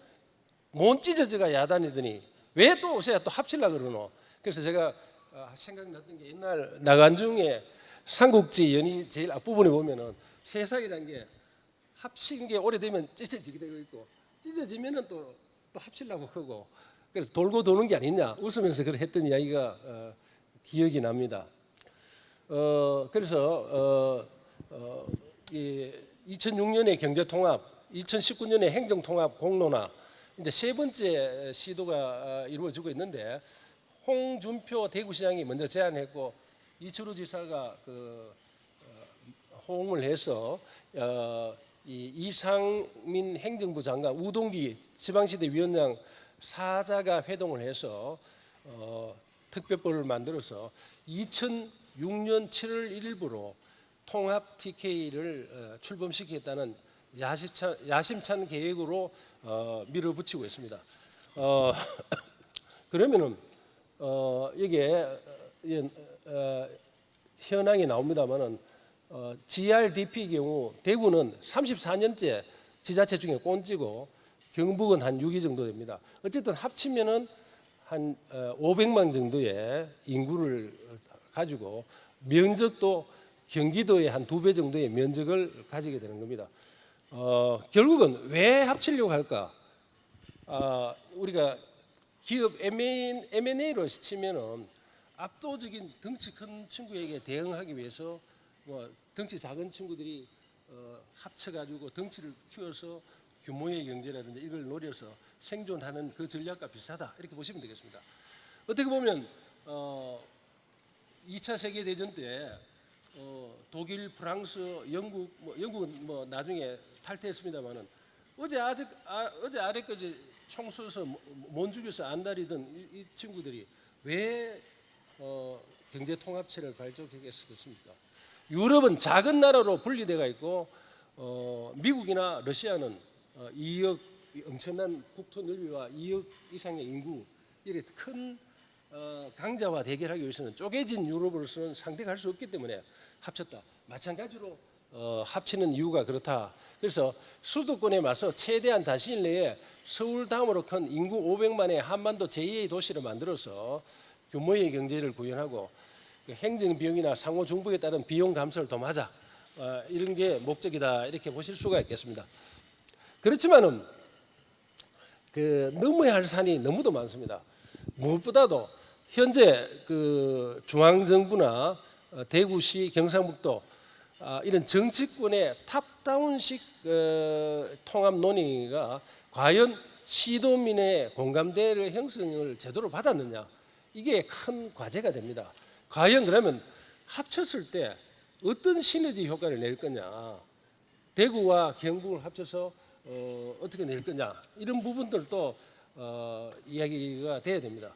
못 찢어져가 야단이더니 왜 또 요새 또 합치려고 그러노? 그래서 제가 생각났던 게 옛날 나간중에 삼국지 연희 제일 앞부분에 보면은 세상이라는 게 합친 게 오래되면 찢어지게 되고 있고 찢어지면은 또 합치려고 하고 그래서 돌고 도는 게 아니냐 웃으면서 그걸 했던 이야기가 기억이 납니다. 그래서 2006년에 경제통합, 2019년에 행정통합 공론화 이제 세 번째 시도가 이루어지고 있는데 홍준표 대구시장이 먼저 제안했고 이철우 지사가 호응을 해서 이상민 행정부 장관, 우동기 지방시대 위원장 사자가 회동을 해서 특별법을 만들어서 2006년 7월 1일부로 통합 TK를 출범시키겠다는 야심찬 계획으로 밀어붙이고 있습니다. 그러면은 이게 현황이 나옵니다만은 GRDP 경우 대구는 34년째 지자체 중에 꼴찌고 경북은 한 6위 정도 됩니다. 어쨌든 합치면은 한 500만 정도의 인구를 가지고 면적도 경기도의 한 2배 정도의 면적을 가지게 되는 겁니다. 결국은 왜 합치려고 할까? 우리가 기업 M&A로 치면은 압도적인 덩치 큰 친구에게 대응하기 위해서 뭐 덩치 작은 친구들이 합쳐가지고 덩치를 키워서 규모의 경제라든지 이걸 노려서 생존하는 그 전략과 비슷하다 이렇게 보시면 되겠습니다. 어떻게 보면 2차 세계 대전 때 독일, 프랑스, 영국은 뭐 나중에 탈퇴했습니다만은 어제 아래까지 총 쏘서 못 죽여서 안달이던 이 친구들이 왜 경제 통합체를 발족했겠습니까? 유럽은 작은 나라로 분리돼가 있고 미국이나 러시아는 2억 엄청난 국토 넓이와 2억 이상의 인구 이렇게 큰 강자와 대결하기 위해서는 쪼개진 유럽으로서는 상대할 수 없기 때문에 합쳤다. 마찬가지로 합치는 이유가 그렇다. 그래서 수도권에 맞서 최대한 단시일 내에 서울 다음으로 큰 인구 500만의 한반도 제2의 도시를 만들어서 규모의 경제를 구현하고 행정 비용이나 상호 중복에 따른 비용 감소를 도모하자. 이런 게 목적이다 이렇게 보실 수가 있겠습니다. 그렇지만은 넘어야 할 산이 너무도 많습니다. 무엇보다도 현재 중앙정부나 대구시, 경상북도 이런 정치권의 탑다운식 통합 논의가 과연 시도민의 공감대를 형성을 제대로 받았느냐 이게 큰 과제가 됩니다. 과연 그러면 합쳤을 때 어떤 시너지 효과를 낼 거냐, 대구와 경북을 합쳐서 어떻게 낼 거냐 이런 부분들도 이야기가 돼야 됩니다.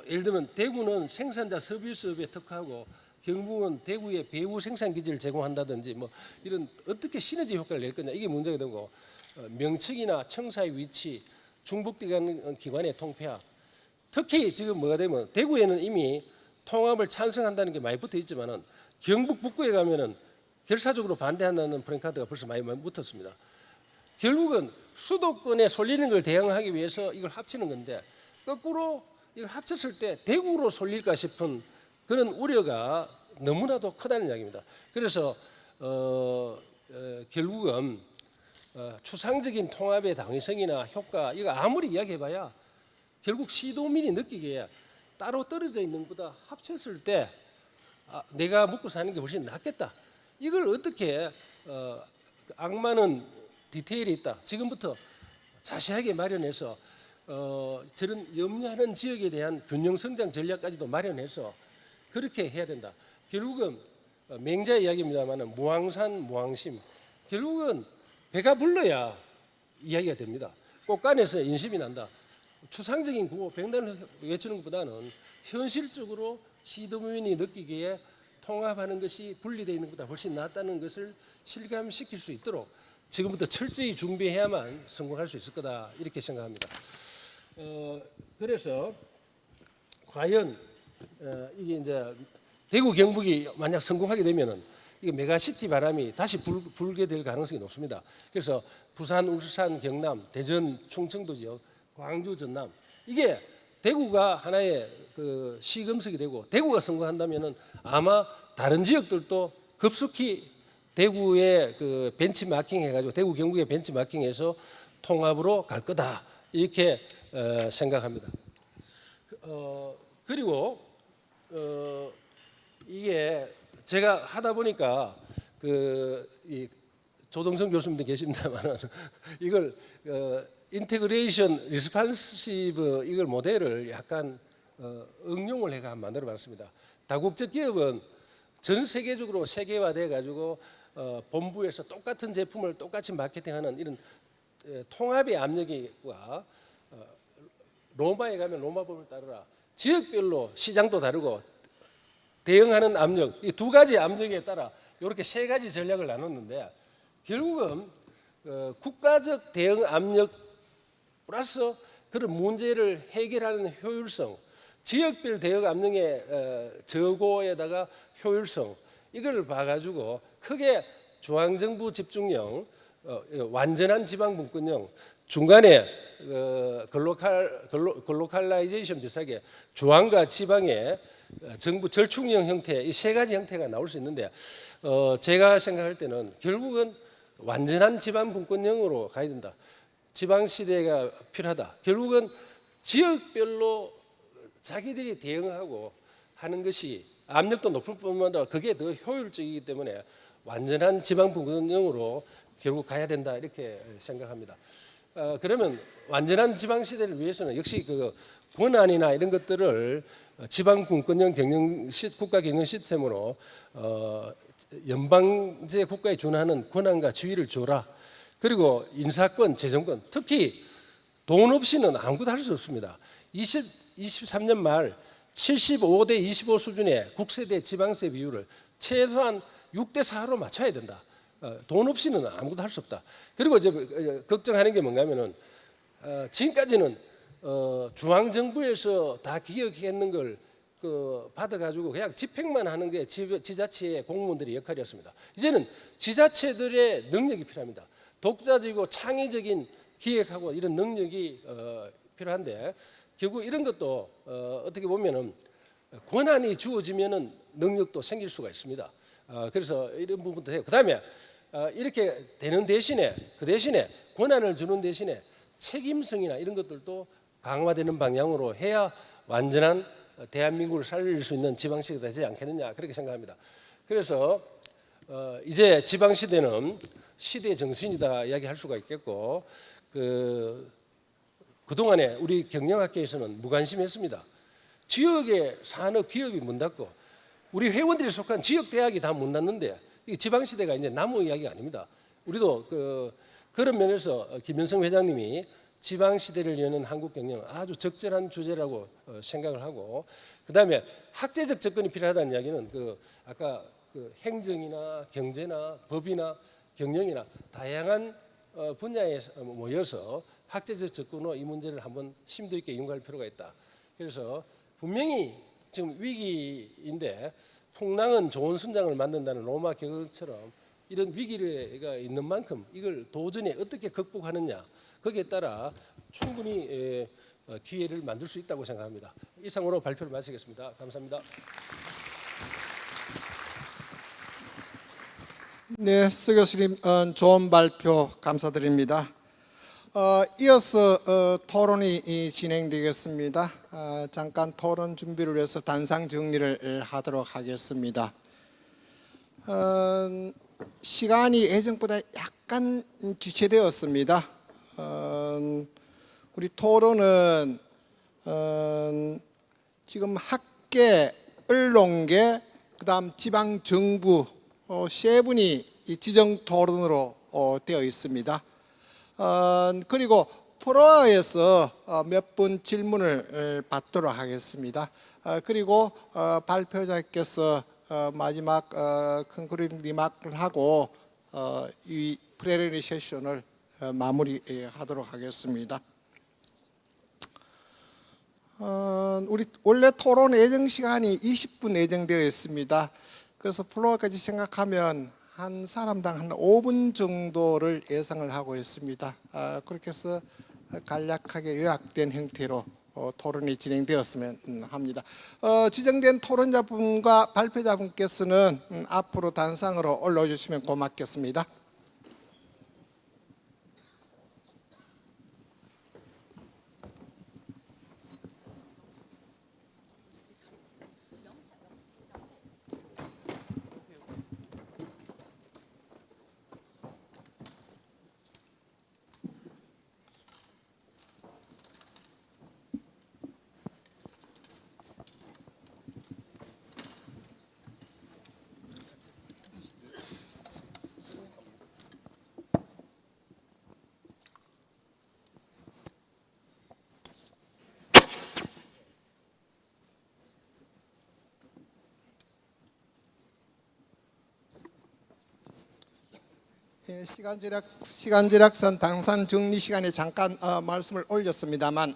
예를 들면 대구는 생산자 서비스업에 특화하고 경북은 대구에 배후 생산 기지를 제공한다든지 뭐 이런 어떻게 시너지 효과를 낼 거냐 이게 문제가 되고 명칭이나 청사의 위치, 중복기관의 통폐합 특히 지금 뭐가 되면 대구에는 이미 통합을 찬성한다는 게 많이 붙어 있지만은 경북 북구에 가면은 결사적으로 반대한다는 프랭카드가 벌써 많이 붙었습니다. 결국은 수도권에 쏠리는 걸 대응하기 위해서 이걸 합치는 건데 거꾸로 이걸 합쳤을 때 대구로 쏠릴까 싶은 그런 우려가 너무나도 크다는 이야기입니다. 그래서 결국은 추상적인 통합의 당위성이나 효과 이거 아무리 이야기해봐야 결국 시도민이 느끼기에 따로 떨어져 있는 것보다 합쳤을 때 내가 먹고 사는 게 훨씬 낫겠다. 이걸 어떻게 악마는 디테일이 있다. 지금부터 자세하게 마련해서 저런 염려하는 지역에 대한 균형 성장 전략까지도 마련해서 그렇게 해야 된다. 결국은 맹자의 이야기입니다만 무항산 무항심. 결국은 배가 불러야 이야기가 됩니다. 꽃간에서 인심이 난다. 추상적인 구호 백단을 외치는 것보다는 현실적으로 시도민이 느끼기에 통합하는 것이 분리되어 있는 것보다 훨씬 낫다는 것을 실감시킬 수 있도록 지금부터 철저히 준비해야만 성공할 수 있을 거다 이렇게 생각합니다. 그래서 과연 이게 이제 대구 경북이 만약 성공하게 되면은 이게 메가시티 바람이 다시 불게 될 가능성이 높습니다. 그래서 부산, 울산, 경남, 대전, 충청도 지역, 광주, 전남 이게 대구가 하나의 시금석이 되고 대구가 성공한다면은 아마 다른 지역들도 급속히 대구의 벤치마킹 해가지고 대구 경북의 벤치마킹해서 통합으로 갈 거다 이렇게 생각합니다. 그리고 이게 제가 하다 보니까 이 조동성 교수님도 계십니다만 이걸 인테그레이션 리스판시브 이걸 모델을 약간 응용을 해가 만들어봤습니다. 다국적 기업은 전 세계적으로 세계화돼 가지고 본부에서 똑같은 제품을 똑같이 마케팅하는 이런 통합의 압력과 로마에 가면 로마법을 따르라. 지역별로 시장도 다르고 대응하는 압력 이 두 가지 압력에 따라 이렇게 세 가지 전략을 나눴는데 결국은 국가적 대응 압력 플러스 그런 문제를 해결하는 효율성, 지역별 대응 압력의 저고에다가 효율성 이걸 봐가지고 크게 중앙정부 집중형, 완전한 지방분권형, 중간에 글로컬라이제이션 비슷하게 중앙과 지방의 정부 절충형 형태, 이 세 가지 형태가 나올 수 있는데 제가 생각할 때는 결국은 완전한 지방분권형으로 가야 된다. 지방시대가 필요하다. 결국은 지역별로 자기들이 대응하고 하는 것이 압력도 높을 뿐만 아니라 그게 더 효율적이기 때문에 완전한 지방분권형으로 결국 가야 된다 이렇게 생각합니다. 그러면 완전한 지방시대를 위해서는 역시 그 권한이나 이런 것들을 지방분권형 국가 경영 시스템으로 연방제 국가에 준하는 권한과 지위를 줘라. 그리고 인사권, 재정권, 특히 돈 없이는 아무것도 할 수 없습니다. 23년 말 75대 25 수준의 국세대 지방세 비율을 최소한 6대 4로 맞춰야 된다. 돈 없이는 아무것도 할 수 없다. 그리고 이제 걱정하는 게 뭔가면은 지금까지는 중앙정부에서 다 기억했는 걸 받아가지고 그냥 집행만 하는 게 지자체의 공무원들의 역할이었습니다. 이제는 지자체들의 능력이 필요합니다. 독자적이고 창의적인 기획하고 이런 능력이 필요한데 결국 이런 것도 어떻게 보면은 권한이 주어지면은 능력도 생길 수가 있습니다. 그래서 이런 부분도 해요. 그다음에 이렇게 되는 대신에 그 대신에 권한을 주는 대신에 책임성이나 이런 것들도 강화되는 방향으로 해야 완전한 대한민국을 살릴 수 있는 지방시대가 되지 않겠느냐 그렇게 생각합니다. 그래서 이제 지방시대는 시대의 정신이다 이야기할 수가 있겠고 그동안에 우리 경영학계에서는 무관심했습니다. 지역의 산업 기업이 문 닫고 우리 회원들이 속한 지역 대학이 다 문 닫는데 이 지방시대가 이제 나무 이야기가 아닙니다. 우리도 그런 면에서 김현성 회장님이 지방시대를 여는 한국 경영 아주 적절한 주제라고 생각을 하고 그다음에 학제적 접근이 필요하다는 이야기는 아까 행정이나 경제나 법이나 경영이나 다양한 분야에 모여서 학제적 접근으로 이 문제를 한번 심도 있게 연구할 필요가 있다. 그래서 분명히 지금 위기인데 풍랑은 좋은 순장을 만든다는 로마 격언처럼 이런 위기가 있는 만큼 이걸 도전에 어떻게 극복하느냐 거기에 따라 충분히 기회를 만들 수 있다고 생각합니다. 이상으로 발표를 마치겠습니다. 감사합니다. 네, 서 교수님 좋은 발표 감사드립니다. 이어서 토론이 진행되겠습니다. 잠깐 토론 준비를 위해서 단상 정리를 하도록 하겠습니다. 시간이 예정보다 약간 지체되었습니다. 우리 토론은 지금 학계, 언론계, 그다음 지방 정부 세 분이 지정 토론으로 되어 있습니다. 그리고 프로에서 몇 분 질문을 받도록 하겠습니다. 그리고 발표자께서 마지막 컨크루딩 리마크를 하고 이 플레너리 세션을 마무리하도록 하겠습니다. 우리 원래 토론 예정 시간이 20분 예정되어 있습니다. 그래서 플로어까지 생각하면 한 사람당 한 5분 정도를 예상을 하고 있습니다. 그렇게 해서 간략하게 요약된 형태로 토론이 진행되었으면 합니다. 지정된 토론자분과 발표자분께서는 앞으로 단상으로 올라주시면 고맙겠습니다. 시간 절약상 당산 정리 시간에 잠깐 말씀을 올렸습니다만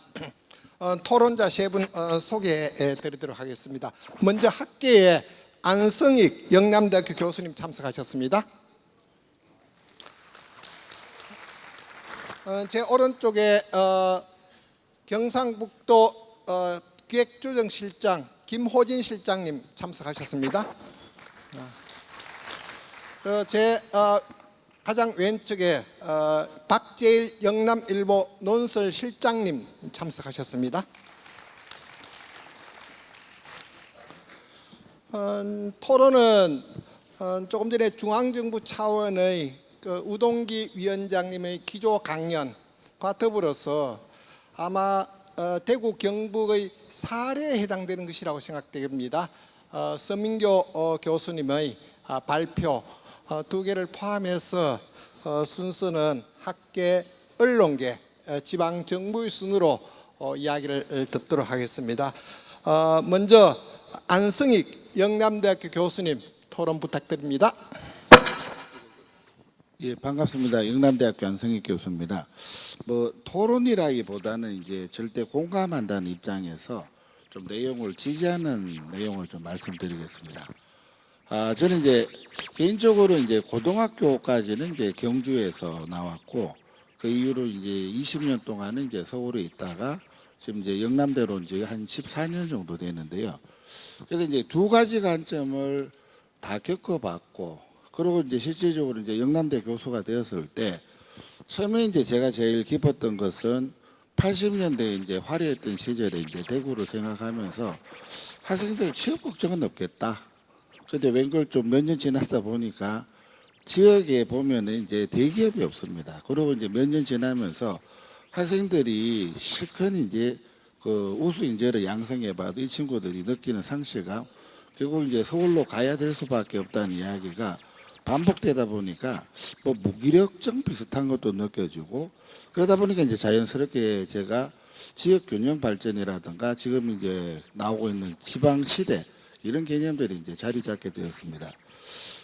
토론자 세 분 소개해 드리도록 하겠습니다. 먼저 학계의 안성익 영남대학교 교수님 참석하셨습니다. 제 오른쪽에 경상북도 기획조정실장 김호진 실장님 참석하셨습니다. 제 가장 왼쪽에 박재일 영남일보 논설 실장님 참석하셨습니다. 토론은 조금 전에 중앙정부 차원의 우동기 위원장님의 기조 강연과 더불어서 아마 대구 경북의 사례에 해당되는 것이라고 생각됩니다. 서민교 교수님의 발표 두 개를 포함해서 순서는 학계, 언론계, 지방 정부의 순으로 이야기를 듣도록 하겠습니다. 먼저 안성익 영남대학교 교수님 토론 부탁드립니다. 예, 반갑습니다. 영남대학교 안성익 교수입니다. 뭐 토론이라기보다는 이제 절대 공감한다는 입장에서 좀 내용을 지지하는 내용을 좀 말씀드리겠습니다. 저는 이제 개인적으로 이제 고등학교까지는 이제 경주에서 나왔고 그 이후로 이제 20년 동안은 이제 서울에 있다가 지금 이제 영남대로 이제 한 14년 정도 되는데요. 그래서 이제 두 가지 관점을 다 겪어봤고, 그리고 이제 실질적으로 이제 영남대 교수가 되었을 때 처음에 이제 제가 제일 기뻤던 것은 80년대에 이제 화려했던 시절에 이제 대구를 생각하면서 학생들 취업 걱정은 없겠다. 근데 웬걸 좀 몇 년 지나다 보니까 지역에 보면은 이제 대기업이 없습니다. 그리고 이제 몇 년 지나면서 학생들이 실컷 이제 그 우수 인재를 양성해봐도 이 친구들이 느끼는 상실감, 결국 이제 서울로 가야 될 수밖에 없다는 이야기가 반복되다 보니까 뭐 무기력증 비슷한 것도 느껴지고, 그러다 보니까 이제 자연스럽게 제가 지역 균형 발전이라든가 지금 이제 나오고 있는 지방 시대 이런 개념들이 이제 자리 잡게 되었습니다.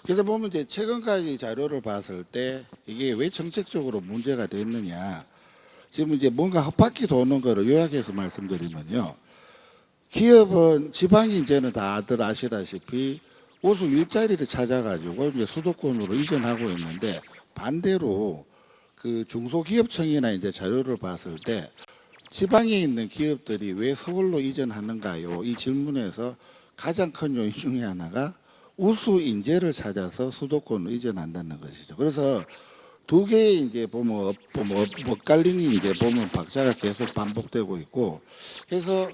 그래서 보면 이제 최근까지 자료를 봤을 때 이게 왜 정책적으로 문제가 됐느냐, 지금 이제 뭔가 헛바퀴 도는 거를 요약해서 말씀드리면요, 기업은 지방이 이제는 다들 아시다시피 우수 일자리를 찾아가지고 이제 수도권으로 이전하고 있는데, 반대로 그 중소기업청이나 이제 자료를 봤을 때 지방에 있는 기업들이 왜 서울로 이전하는가요? 이 질문에서 가장 큰 요인 중에 하나가 우수 인재를 찾아서 수도권으로 이전한다는 것이죠. 그래서 두 개의 이제 보면 엇갈림이 이제 보면 박자가 계속 반복되고 있고, 그래서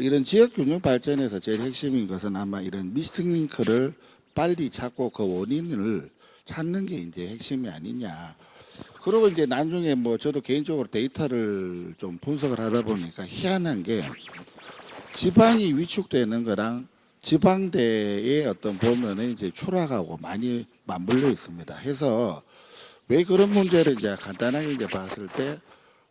이런 지역 균형 발전에서 제일 핵심인 것은 아마 이런 미싱 링크를 빨리 찾고 그 원인을 찾는 게 이제 핵심이 아니냐. 그리고 이제 나중에 뭐 저도 개인적으로 데이터를 좀 분석을 하다 보니까 희한한 게 지방이 위축되는 거랑 지방대의 어떤 보면은 이제 추락하고 많이 맞물려 있습니다. 해서 왜 그런 문제를 이제 간단하게 이제 봤을 때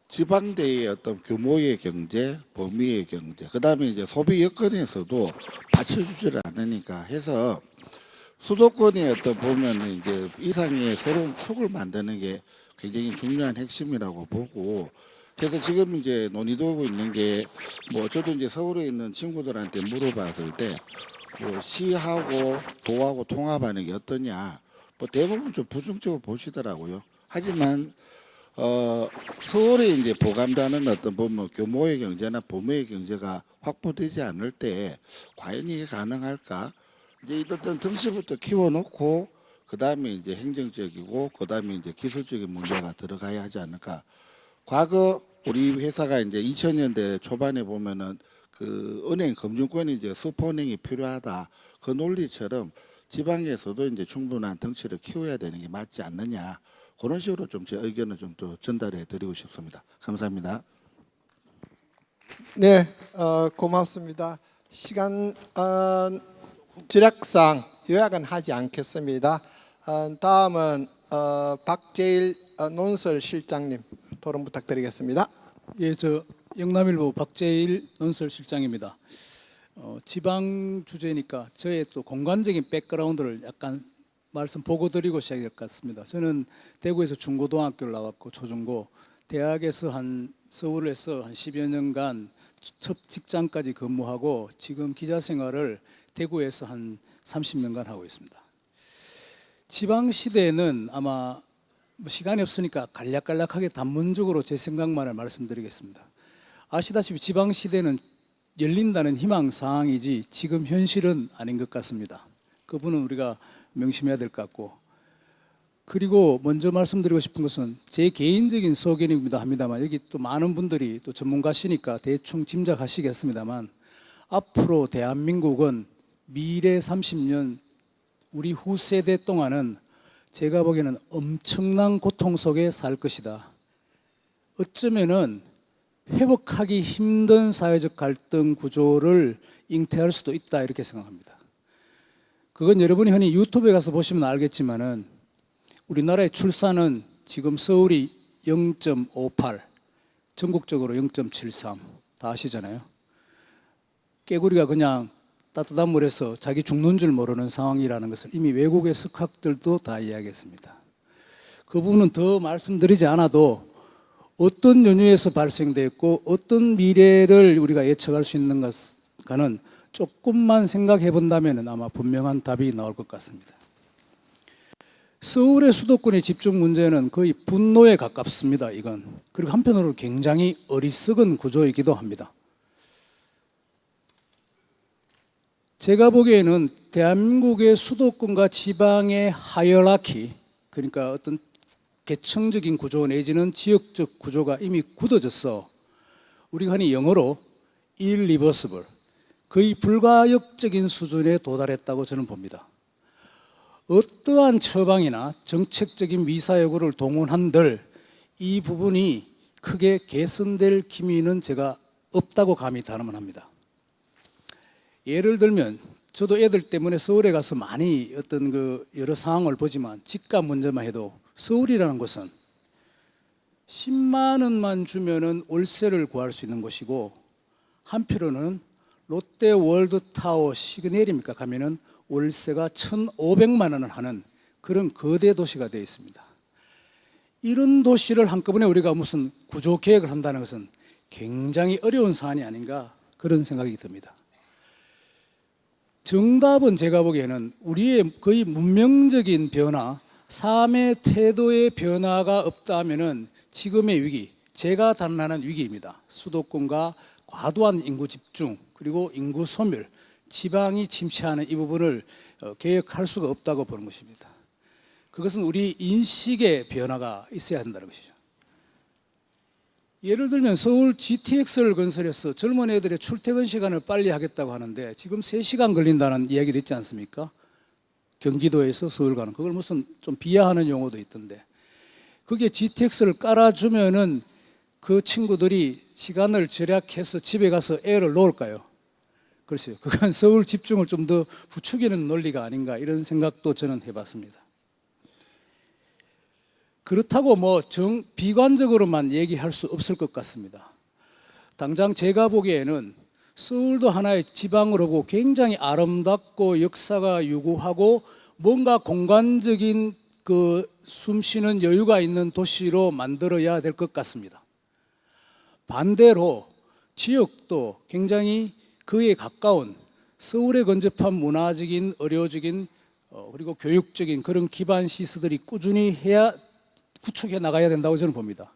지방대의 어떤 규모의 경제, 범위의 경제, 그 다음에 이제 소비 여건에서도 받쳐주지를 않으니까 해서 수도권의 어떤 보면은 이제 이상의 새로운 축을 만드는 게 굉장히 중요한 핵심이라고 보고, 그래서 지금 이제 논의되고 있는 게 뭐 저도 이제 서울에 있는 친구들한테 물어봤을 때 뭐 시하고 도하고 통합하는 게 어떠냐, 뭐 대부분 좀 부정적으로 보시더라고요. 하지만 서울에 이제 보감되는 어떤 보면 규모의 경제나 범위의 경제가 확보되지 않을 때 과연 이게 가능할까? 이제 어떤 등치부터 키워놓고 그 다음에 이제 행정적이고 그 다음에 이제 기술적인 문제가 들어가야 하지 않을까? 과거 우리 회사가 이제 2000년대 초반에 보면은 그 은행 금융권이 이제 슈퍼은행이 필요하다, 그 논리처럼 지방에서도 이제 충분한 덩치를 키워야 되는 게 맞지 않느냐, 그런 식으로 좀 제 의견을 좀 더 전달해 드리고 싶습니다. 감사합니다. 네, 고맙습니다. 시간 절약상 요약은 하지 않겠습니다. 다음은 박재일 논설 실장님 토론 부탁드리겠습니다. 예, 저 영남일보 박재일 논설실장입니다. 지방 주제니까 저의 또 공간적인 백그라운드를 약간 말씀 보고 드리고 시작할 것 같습니다. 저는 대구에서 중고등학교를 나왔고 초중고, 대학에서 서울에서 한 10여 년간 첫 직장까지 근무하고 지금 기자 생활을 대구에서 한 30년간 하고 있습니다. 지방시대는 아마 뭐 시간이 없으니까 간략간략하게 단문적으로 제 생각만을 말씀드리겠습니다. 아시다시피 지방시대는 열린다는 희망사항이지 지금 현실은 아닌 것 같습니다. 그 부분은 우리가 명심해야 될 것 같고, 그리고 먼저 말씀드리고 싶은 것은 제 개인적인 소견입니다 합니다만, 여기 또 많은 분들이 또 전문가시니까 대충 짐작하시겠습니다만, 앞으로 대한민국은 미래 30년 우리 후세대 동안은 제가 보기에는 엄청난 고통 속에 살 것이다. 어쩌면은 회복하기 힘든 사회적 갈등 구조를 잉태할 수도 있다, 이렇게 생각합니다. 그건 여러분이 흔히 유튜브에 가서 보시면 알겠지만은 우리나라의 출산은 지금 서울이 0.58, 전국적으로 0.73, 다 아시잖아요. 깨구리가 그냥 따뜻한 물에서 자기 죽는 줄 모르는 상황이라는 것을 이미 외국의 석학들도 다 이야기했습니다. 그 부분은 더 말씀드리지 않아도 어떤 연유에서 발생됐고 어떤 미래를 우리가 예측할 수 있는가는 조금만 생각해 본다면 아마 분명한 답이 나올 것 같습니다. 서울의 수도권의 집중 문제는 거의 분노에 가깝습니다, 이건. 그리고 한편으로 굉장히 어리석은 구조이기도 합니다. 제가 보기에는 대한민국의 수도권과 지방의 하이어라키, 그러니까 어떤 계층적인 구조 내지는 지역적 구조가 이미 굳어져서 우리가 흔히 영어로 irreversible, 거의 불가역적인 수준에 도달했다고 저는 봅니다. 어떠한 처방이나 정책적인 미사여구를 동원한들 이 부분이 크게 개선될 기미는 제가 없다고 감히 단언을 합니다. 예를 들면 저도 애들 때문에 서울에 가서 많이 어떤 그 여러 상황을 보지만 집값 문제만 해도 서울이라는 곳은 10만 원만 주면은 월세를 구할 수 있는 곳이고, 한편으로는 롯데 월드타워 시그널입니까 가면은 월세가 1,500만 원을 하는 그런 거대 도시가 되어 있습니다. 이런 도시를 한꺼번에 우리가 무슨 구조 계획을 한다는 것은 굉장히 어려운 사안이 아닌가, 그런 생각이 듭니다. 정답은 제가 보기에는 우리의 거의 문명적인 변화, 삶의 태도의 변화가 없다면은 지금의 위기, 제가 단언하는 위기입니다. 수도권과 과도한 인구 집중, 그리고 인구 소멸, 지방이 침체하는 이 부분을 개혁할 수가 없다고 보는 것입니다. 그것은 우리 인식의 변화가 있어야 한다는 것이죠. 예를 들면 서울 GTX를 건설해서 젊은 애들의 출퇴근 시간을 빨리 하겠다고 하는데 지금 3시간 걸린다는 이야기도 있지 않습니까? 경기도에서 서울 가는, 그걸 무슨 좀 비하하는 용어도 있던데, 그게 GTX를 깔아주면은 그 친구들이 시간을 절약해서 집에 가서 애를 놓을까요? 그렇죠. 그건 서울 집중을 좀 더 부추기는 논리가 아닌가, 이런 생각도 저는 해봤습니다. 그렇다고 뭐 비관적으로만 얘기할 수 없을 것 같습니다. 당장 제가 보기에는 서울도 하나의 지방으로 보고 굉장히 아름답고 역사가 유구하고 뭔가 공간적인 그 숨쉬는 여유가 있는 도시로 만들어야 될 것 같습니다. 반대로 지역도 굉장히 그에 가까운 서울에 근접한 문화적인, 의료적인 그리고 교육적인 그런 기반 시설들이 꾸준히 구축해 나가야 된다고 저는 봅니다.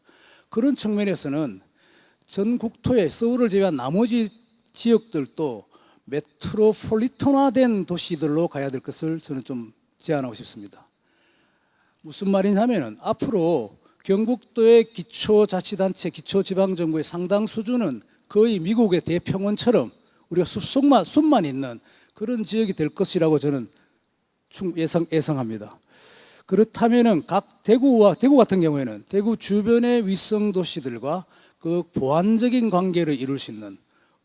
그런 측면에서는 전 국토에 서울을 제외한 나머지 지역들도 메트로폴리탄화된 도시들로 가야 될 것을 저는 좀 제안하고 싶습니다. 무슨 말이냐면은 앞으로 경북도의 기초자치단체, 기초지방정부의 상당 수준은 거의 미국의 대평원처럼 우리가 숲만 있는 그런 지역이 될 것이라고 저는 예상합니다. 그렇다면은 대구 같은 경우에는 대구 주변의 위성 도시들과 그 보완적인 관계를 이룰 수 있는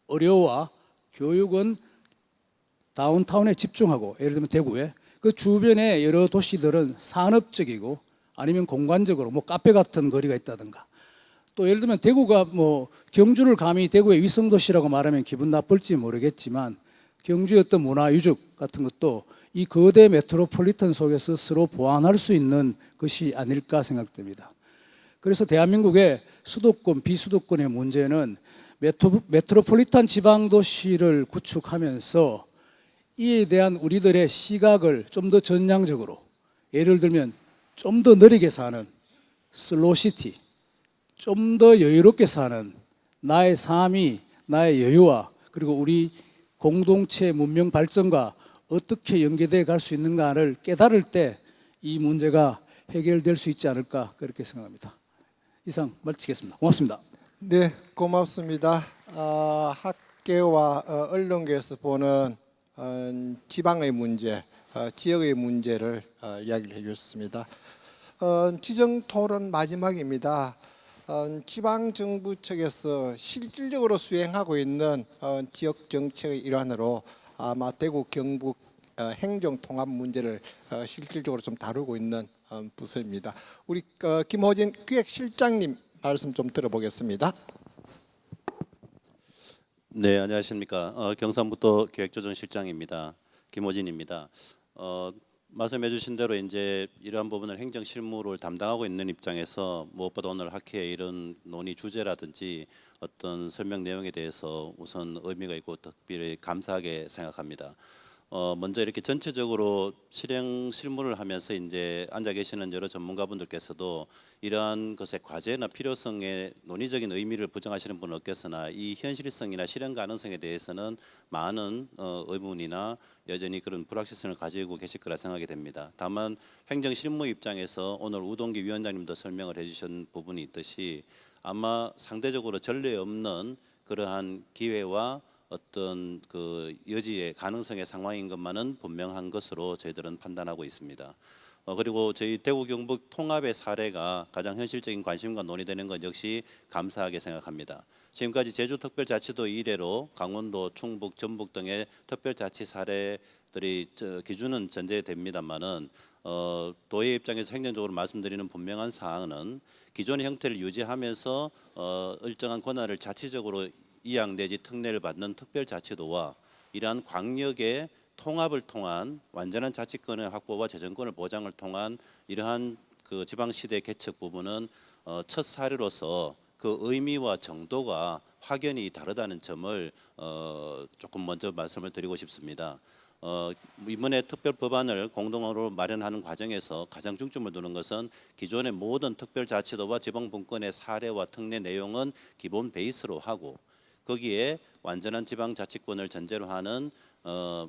의료와 교육은 다운타운에 집중하고, 예를 들면 대구에 그 주변의 여러 도시들은 산업적이고 아니면 공간적으로 뭐 카페 같은 거리가 있다든가, 또 예를 들면 대구가 뭐 경주를 감히 대구의 위성 도시라고 말하면 기분 나쁠지 모르겠지만 경주의 어떤 문화 유적 같은 것도 이 거대 메트로폴리탄 속에서 서로 보완할 수 있는 것이 아닐까 생각됩니다. 그래서 대한민국의 수도권, 비수도권의 문제는 메트로폴리탄 지방도시를 구축하면서 이에 대한 우리들의 시각을 좀 더 전향적으로, 예를 들면 좀 더 느리게 사는 슬로시티, 좀 더 여유롭게 사는 나의 삶이 나의 여유와 그리고 우리 공동체 문명 발전과 어떻게 연계되어 갈 수 있는가를 깨달을 때 이 문제가 해결될 수 있지 않을까 그렇게 생각합니다. 이상 마치겠습니다. 고맙습니다. 네, 고맙습니다. 학계와 언론계에서 보는 지방의 문제, 지역의 문제를 이야기를 해주셨습니다. 지정 토론 마지막입니다. 지방 정부 측에서 실질적으로 수행하고 있는 지역 정책의 일환으로 아마 대구 경북 행정 통합 문제를 실질적으로 좀 다루고 있는 부서입니다. 우리 김호진 기획실장님 말씀 좀 들어보겠습니다. 네, 안녕하십니까. 경상북도 기획조정실장입니다. 김호진입니다. 말씀해 주신 대로 이제 이러한 부분을 행정 실무를 담당하고 있는 입장에서 무엇보다 오늘 학회의 이런 논의 주제라든지 어떤 설명 내용에 대해서 우선 의미가 있고 특별히 감사하게 생각합니다. 먼저 이렇게 전체적으로 실행 실무를 하면서 이제 앉아 계시는 여러 전문가분들께서도 이러한 것의 과제나 필요성에 논의적인 의미를 부정하시는 분은 없겠으나 이 현실성이나 실행 가능성에 대해서는 많은 의문이나 여전히 그런 불확실성을 가지고 계실 거라 생각이 됩니다. 다만 행정 실무 입장에서 오늘 우동기 위원장님도 설명을 해주신 부분이 있듯이 아마 상대적으로 전례 없는 그러한 기회와 어떤 그 여지의 가능성의 상황인 것만은 분명한 것으로 저희들은 판단하고 있습니다. 그리고 저희 대구 경북 통합의 사례가 가장 현실적인 관심과 논의되는 것 역시 감사하게 생각합니다. 지금까지 제주특별자치도 이래로 강원도, 충북, 전북 등의 특별자치 사례들이 기준은 전제됩니다만은 도의 입장에서 행정적으로 말씀드리는 분명한 사항은 기존의 형태를 유지하면서 일정한 권한을 자치적으로 이양 내지 특례를 받는 특별자치도와 이러한 광역의 통합을 통한 완전한 자치권의 확보와 재정권을 보장을 통한 이러한 그 지방시대 개척 부분은 첫 사례로서 그 의미와 정도가 확연히 다르다는 점을 조금 먼저 말씀을 드리고 싶습니다. 이번에 특별 법안을 공동으로 마련하는 과정에서 가장 중점을 두는 것은 기존의 모든 특별자치도와 지방분권의 사례와 특례 내용은 기본 베이스로 하고 거기에 완전한 지방자치권을 전제로 하는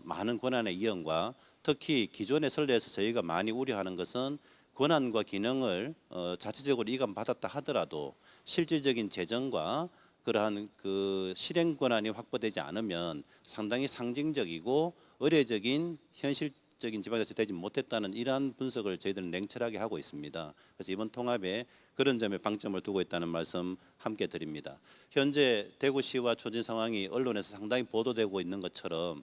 많은 권한의 이용과 특히 기존의 선례에서 저희가 많이 우려하는 것은 권한과 기능을 자체적으로 이관받았다 하더라도 실질적인 재정과 그러한 그 실행 권한이 확보되지 않으면 상당히 상징적이고 의례적인 현실적인 지방자치 되지 못했다는 이러한 분석을 저희들은 냉철하게 하고 있습니다. 그래서 이번 통합에 그런 점에 방점을 두고 있다는 말씀 함께 드립니다. 현재 대구시와 초진 상황이 언론에서 상당히 보도되고 있는 것처럼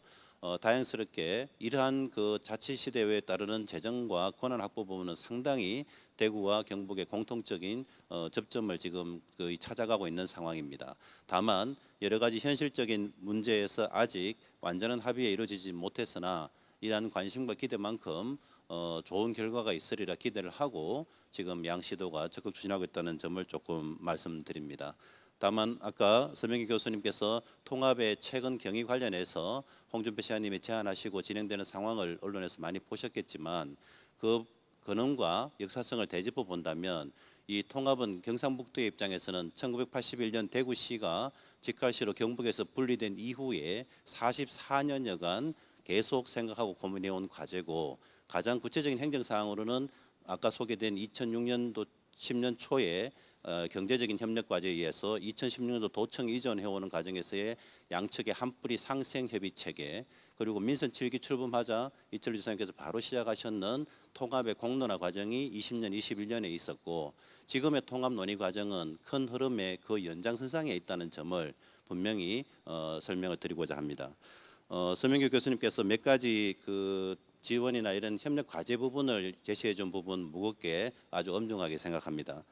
다행스럽게 이러한 그 자치 시대에 따르는 재정과 권한 확보 부분은 상당히 대구와 경북의 공통적인 접점을 지금 거의 찾아가고 있는 상황입니다. 다만 여러 가지 현실적인 문제에서 아직 완전한 합의에 이루어지지 못했으나 이러한 관심과 기대만큼 좋은 결과가 있으리라 기대를 하고 지금 양 시도가 적극 추진하고 있다는 점을 조금 말씀드립니다. 다만 아까 서명기 교수님께서 통합의 최근 경위 관련해서 홍준표 시장님이 제안하시고 진행되는 상황을 언론에서 많이 보셨겠지만 그 근원과 역사성을 되짚어 본다면 이 통합은 경상북도의 입장에서는 1981년 대구시가 직할시로 경북에서 분리된 이후에 44년여간 계속 생각하고 고민해온 과제고 가장 구체적인 행정사항으로는 아까 소개된 2006년도 10년 초에 경제적인 협력 과제에 의해서 2016년도 도청 이전해오는 과정에서의 양측의 한뿌리 상생 협의 체계 그리고 민선 7기 출범하자 이철주 지사님께서 바로 시작하셨는 통합의 공론화 과정이 20년, 21년에 있었고 지금의 통합 논의 과정은 큰 흐름의 그 연장선상에 있다는 점을 분명히 설명을 드리고자 합니다. 서명규 교수님께서 몇 가지 그 지원이나 이런 협력 과제 부분을 제시해 준 부분 무겁게 아주 엄중하게 생각합니다.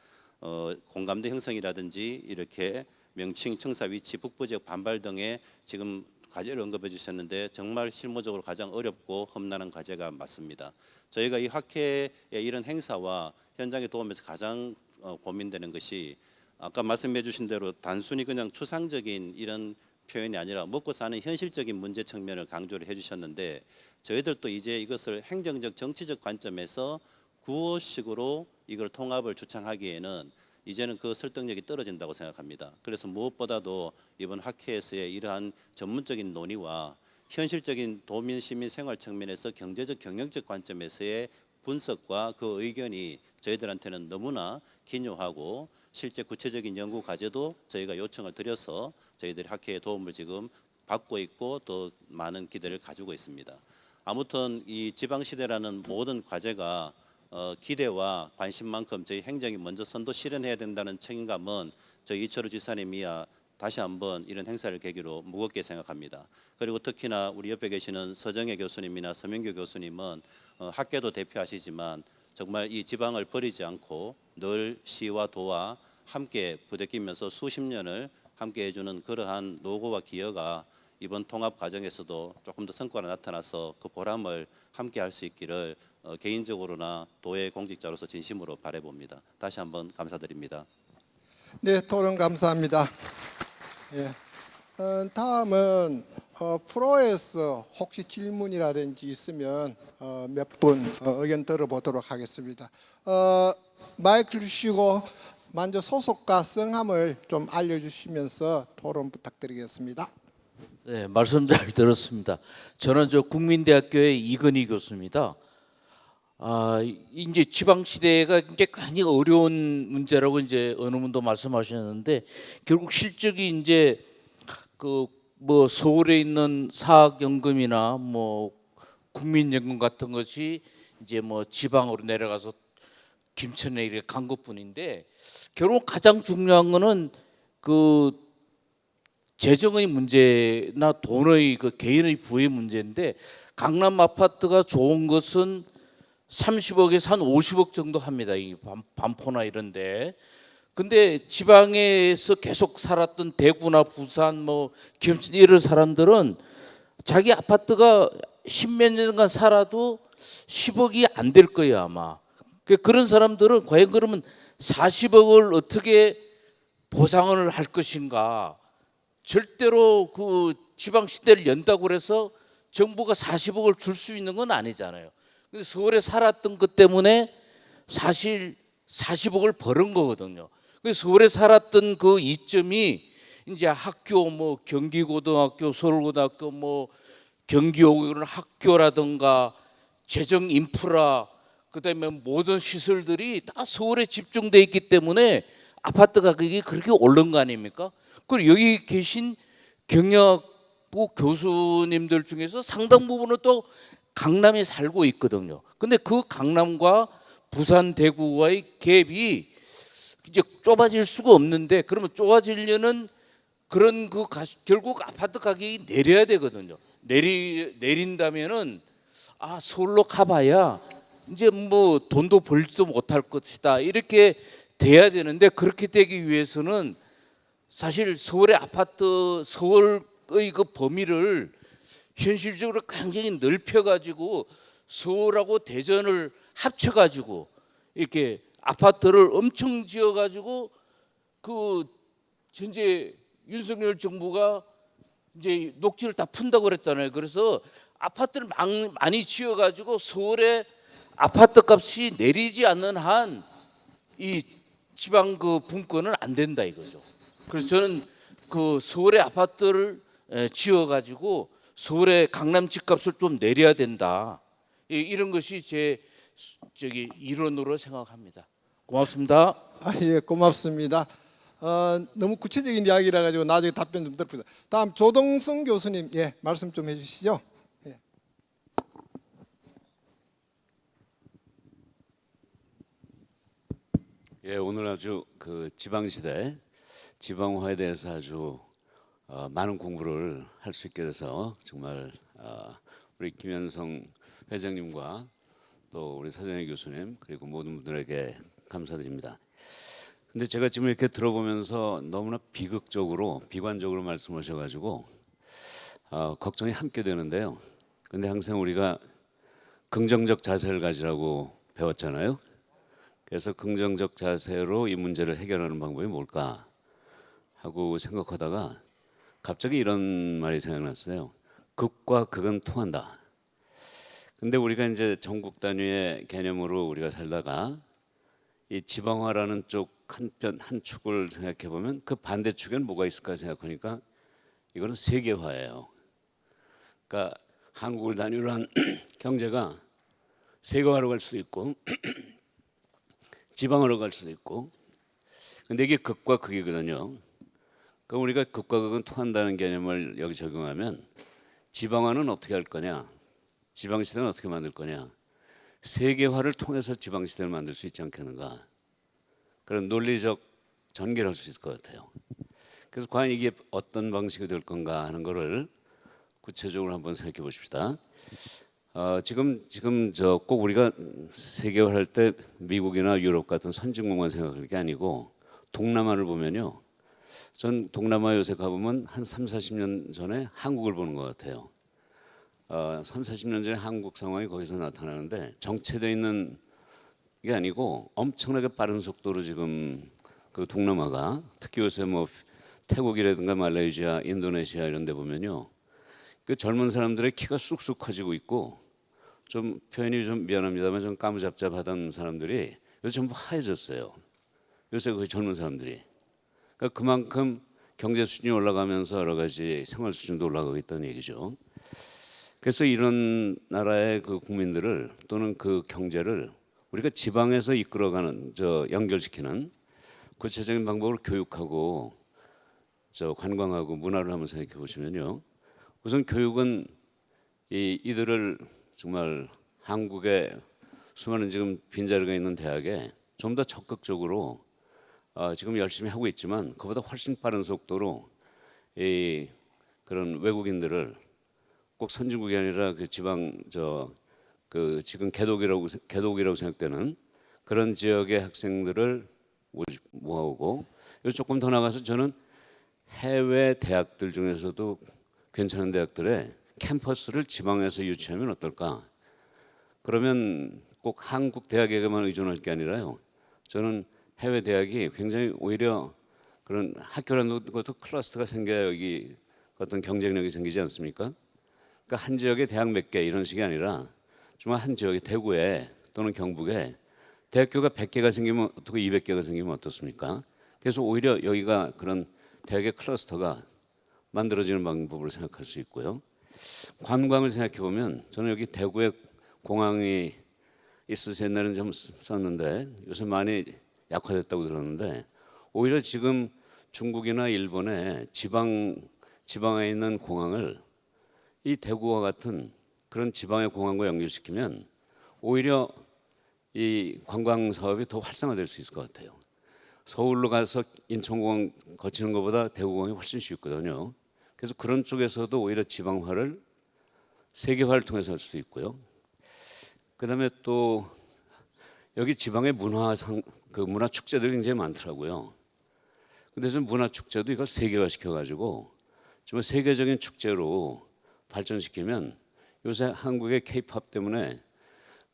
공감대 형성이라든지 이렇게 명칭, 청사 위치, 북부 지역 반발 등의 지금 과제를 언급해 주셨는데 정말 실무적으로 가장 어렵고 험난한 과제가 맞습니다. 저희가 이 학회의 이런 행사와 현장의 도움에서 가장 고민되는 것이 아까 말씀해 주신 대로 단순히 그냥 추상적인 이런 표현이 아니라 먹고 사는 현실적인 문제 측면을 강조를 해주셨는데 저희들도 이제 이것을 행정적 정치적 관점에서 구호식으로 이걸 통합을 주창하기에는 이제는 그 설득력이 떨어진다고 생각합니다. 그래서 무엇보다도 이번 학회에서의 이러한 전문적인 논의와 현실적인 도민 시민 생활 측면에서 경제적 경영적 관점에서의 분석과 그 의견이 저희들한테는 너무나 기묘하고 실제 구체적인 연구 과제도 저희가 요청을 드려서 저희들이 학회의 도움을 지금 받고 있고 또 많은 기대를 가지고 있습니다. 아무튼 이 지방시대라는 모든 과제가 기대와 관심만큼 저희 행정이 먼저 선도 실현해야 된다는 책임감은 저희 이철우 지사님이야 다시 한번 이런 행사를 계기로 무겁게 생각합니다. 그리고 특히나 우리 옆에 계시는 서정혜 교수님이나 서명규 교수님은 학계도 대표하시지만 정말 이 지방을 버리지 않고 늘 시와 도와 함께 부대끼면서 수십 년을 함께 해주는 그러한 노고와 기여가 이번 통합 과정에서도 조금 더 성과가 나타나서 그 보람을 함께 할 수 있기를 개인적으로나 도의 공직자로서 진심으로 바라봅니다. 다시 한번 감사드립니다. 네, 토론 감사합니다. 예. 다음은 프로에서 혹시 질문이라든지 있으면 몇 분 의견 들어보도록 하겠습니다. 마이크 주시고 먼저 소속과 성함을 좀 알려주시면서 토론 부탁드리겠습니다. 네, 말씀 잘 들었습니다. 저는 국민대학교의 이건희 교수입니다. 이제 지방 시대가 이제 굉장히 어려운 문제라고 이제 어느 분도 말씀하셨는데 결국 실적이 이제 뭐 서울에 있는 사학연금이나 뭐 국민연금 같은 것이 이제 뭐 지방으로 내려가서 김천에 이렇게 간 것뿐인데 결국 가장 중요한 거는 그 재정의 문제나 돈의 그 개인의 부의 문제인데 강남 아파트가 좋은 것은 30억에서 한 50억 정도 합니다. 이 반포나 이런데. 근데 지방에서 계속 살았던 대구나 부산 뭐 김천 이런 사람들은 자기 아파트가 십몇 년간 살아도 10억이 안 될 거예요, 아마. 그런 사람들은 과연 그러면 40억을 어떻게 보상을 할 것인가? 절대로 그 지방 시대를 연다고 해서 정부가 40억을 줄 수 있는 건 아니잖아요. 근데 서울에 살았던 것 때문에 사실 40억을 벌은 거거든요. 그래서 서울에 살았던 그 이점이 이제 학교 뭐 경기고등학교, 서울고등학교, 뭐 경기고 이런 학교라든가 재정 인프라 그다음에 모든 시설들이 다 서울에 집중돼 있기 때문에 아파트 가격이 그렇게 오른 거 아닙니까? 그리고 여기 계신 경영학부 교수님들 중에서 상당 부분은 또 강남에 살고 있거든요. 근데 그 강남과 부산, 대구와의 갭이 이제 좁아질 수가 없는데 그러면 좁아지려는 그런 결국 아파트 가격이 내려야 되거든요. 내린다면은 서울로 가봐야 이제 뭐 돈도 벌지도 못할 것이다 이렇게 돼야 되는데 그렇게 되기 위해서는 사실 서울의 아파트 서울의 그 범위를 현실적으로 굉장히 넓혀가지고 서울하고 대전을 합쳐가지고 이렇게 아파트를 엄청 지어가지고 그 현재 윤석열 정부가 이제 녹지를 다 푼다고 그랬잖아요. 그래서 아파트를 많이 지어가지고 서울의 아파트 값이 내리지 않는 한 이 지방 그 분권은 안 된다 이거죠. 그래서 저는 그 서울의 아파트를 지어가지고 서울의 강남 집값을 좀 내려야 된다. 이런 것이 제 이론으로 생각합니다. 고맙습니다. 예, 고맙습니다. 너무 구체적인 이야기라 가지고 나중에 답변 좀 들읍시다. 다음 조동성 교수님, 예, 말씀 좀 해주시죠. 예. 예, 오늘 아주 그 지방시대, 지방화에 대해서 아주 많은 공부를 할 수 있게 돼서 정말 우리 김현성 회장님과 또 우리 서정혜 교수님 그리고 모든 분들에게 감사드립니다. 근데 제가 지금 이렇게 들어보면서 너무나 비극적으로 비관적으로 말씀하셔가지고 걱정이 함께 되는데요. 근데 항상 우리가 긍정적 자세를 가지라고 배웠잖아요. 그래서 긍정적 자세로 이 문제를 해결하는 방법이 뭘까 하고 생각하다가 갑자기 이런 말이 생각났어요. 극과 극은 통한다. 근데 우리가 이제 전국 단위의 개념으로 우리가 살다가 이 지방화라는 쪽 한 축을 생각해 보면 그 반대축에는 뭐가 있을까 생각하니까 이거는 세계화예요. 그러니까 한국을 단위로 한 경제가 세계화로 갈 수도 있고 지방으로 갈 수도 있고, 근데 이게 극과 극이거든요. 그럼 우리가 극과 극은 통한다는 개념을 여기 적용하면 지방화는 어떻게 할 거냐, 지방시대는 어떻게 만들 거냐, 세계화를 통해서 지방시대를 만들 수 있지 않겠는가, 그런 논리적 전개를 할 수 있을 것 같아요. 그래서 과연 이게 어떤 방식이 될 건가 하는 거를 구체적으로 한번 생각해 보십시다. 지금 저 꼭 우리가 세계화를 할 때 미국이나 유럽 같은 선진국만 생각할 게 아니고 동남아를 보면요, 전 동남아 요새 가보면 한 3, 40년 전에 한국을 보는 것 같아요. 3, 40년 전에 한국 상황이 거기서 나타나는데 정체되어 있는 게 아니고 엄청나게 빠른 속도로 지금 그 동남아가, 특히 요새 뭐 태국이라든가 말레이시아, 인도네시아 이런 데 보면요, 그 젊은 사람들의 키가 쑥쑥 커지고 있고, 좀 표현이 좀 미안합니다만 좀 까무잡잡하던 사람들이 요새 전부 하얘졌어요. 요새 그 젊은 사람들이. 그러니까 그만큼 경제 수준이 올라가면서 여러 가지 생활 수준도 올라가고 있다는 얘기죠. 그래서 이런 나라의 그 국민들을 또는 그 경제를 우리가 지방에서 이끌어가는, 연결시키는 구체적인 방법을 교육하고 관광하고 문화를 한번 생각해 보시면요, 우선 교육은 이들을 정말 한국의 수많은 지금 빈자리가 있는 대학에 좀 더 적극적으로 지금 열심히 하고 있지만 그보다 훨씬 빠른 속도로 그런 외국인들을, 꼭 선진국이 아니라 그 지방 그 지금 개독이라고 생각되는 그런 지역의 학생들을 모아오고, 조금 더 나가서 저는 해외 대학들 중에서도 괜찮은 대학들의 캠퍼스를 지방에서 유치하면 어떨까? 그러면 꼭 한국 대학에게만 의존할 게 아니라요, 저는 해외 대학이 굉장히 오히려 그런 학교라는 것도 클러스터가 생겨야 여기 어떤 경쟁력이 생기지 않습니까? 그러니까 한 지역에 대학 몇 개 이런 식이 아니라 정말 한 지역에, 대구에 또는 경북에 대학교가 100개가 생기면 어떻고 200개가 생기면 어떻습니까? 그래서 오히려 여기가 그런 대학의 클러스터가 만들어지는 방법으로 생각할 수 있고요. 관광을 생각해 보면 저는 여기 대구에 공항이 있어서 옛날에는 좀 썼는데 요새 많이 약화됐다고 들었는데, 오히려 지금 중국이나 일본의 지방에 있는 공항을 이 대구와 같은 그런 지방의 공항과 연결시키면 오히려 이 관광 사업이 더 활성화될 수 있을 것 같아요. 서울로 가서 인천공항 거치는 것보다 대구공항이 훨씬 쉽거든요. 그래서 그런 쪽에서도 오히려 지방화를 세계화를 통해서 할 수도 있고요. 그다음에 또 여기 지방의 문화 축제들이 굉장히 많더라고요. 근데 저 문화 축제도 이걸 세계화 시켜가지고 정말 세계적인 축제로 발전시키면, 요새 한국의 K-팝 때문에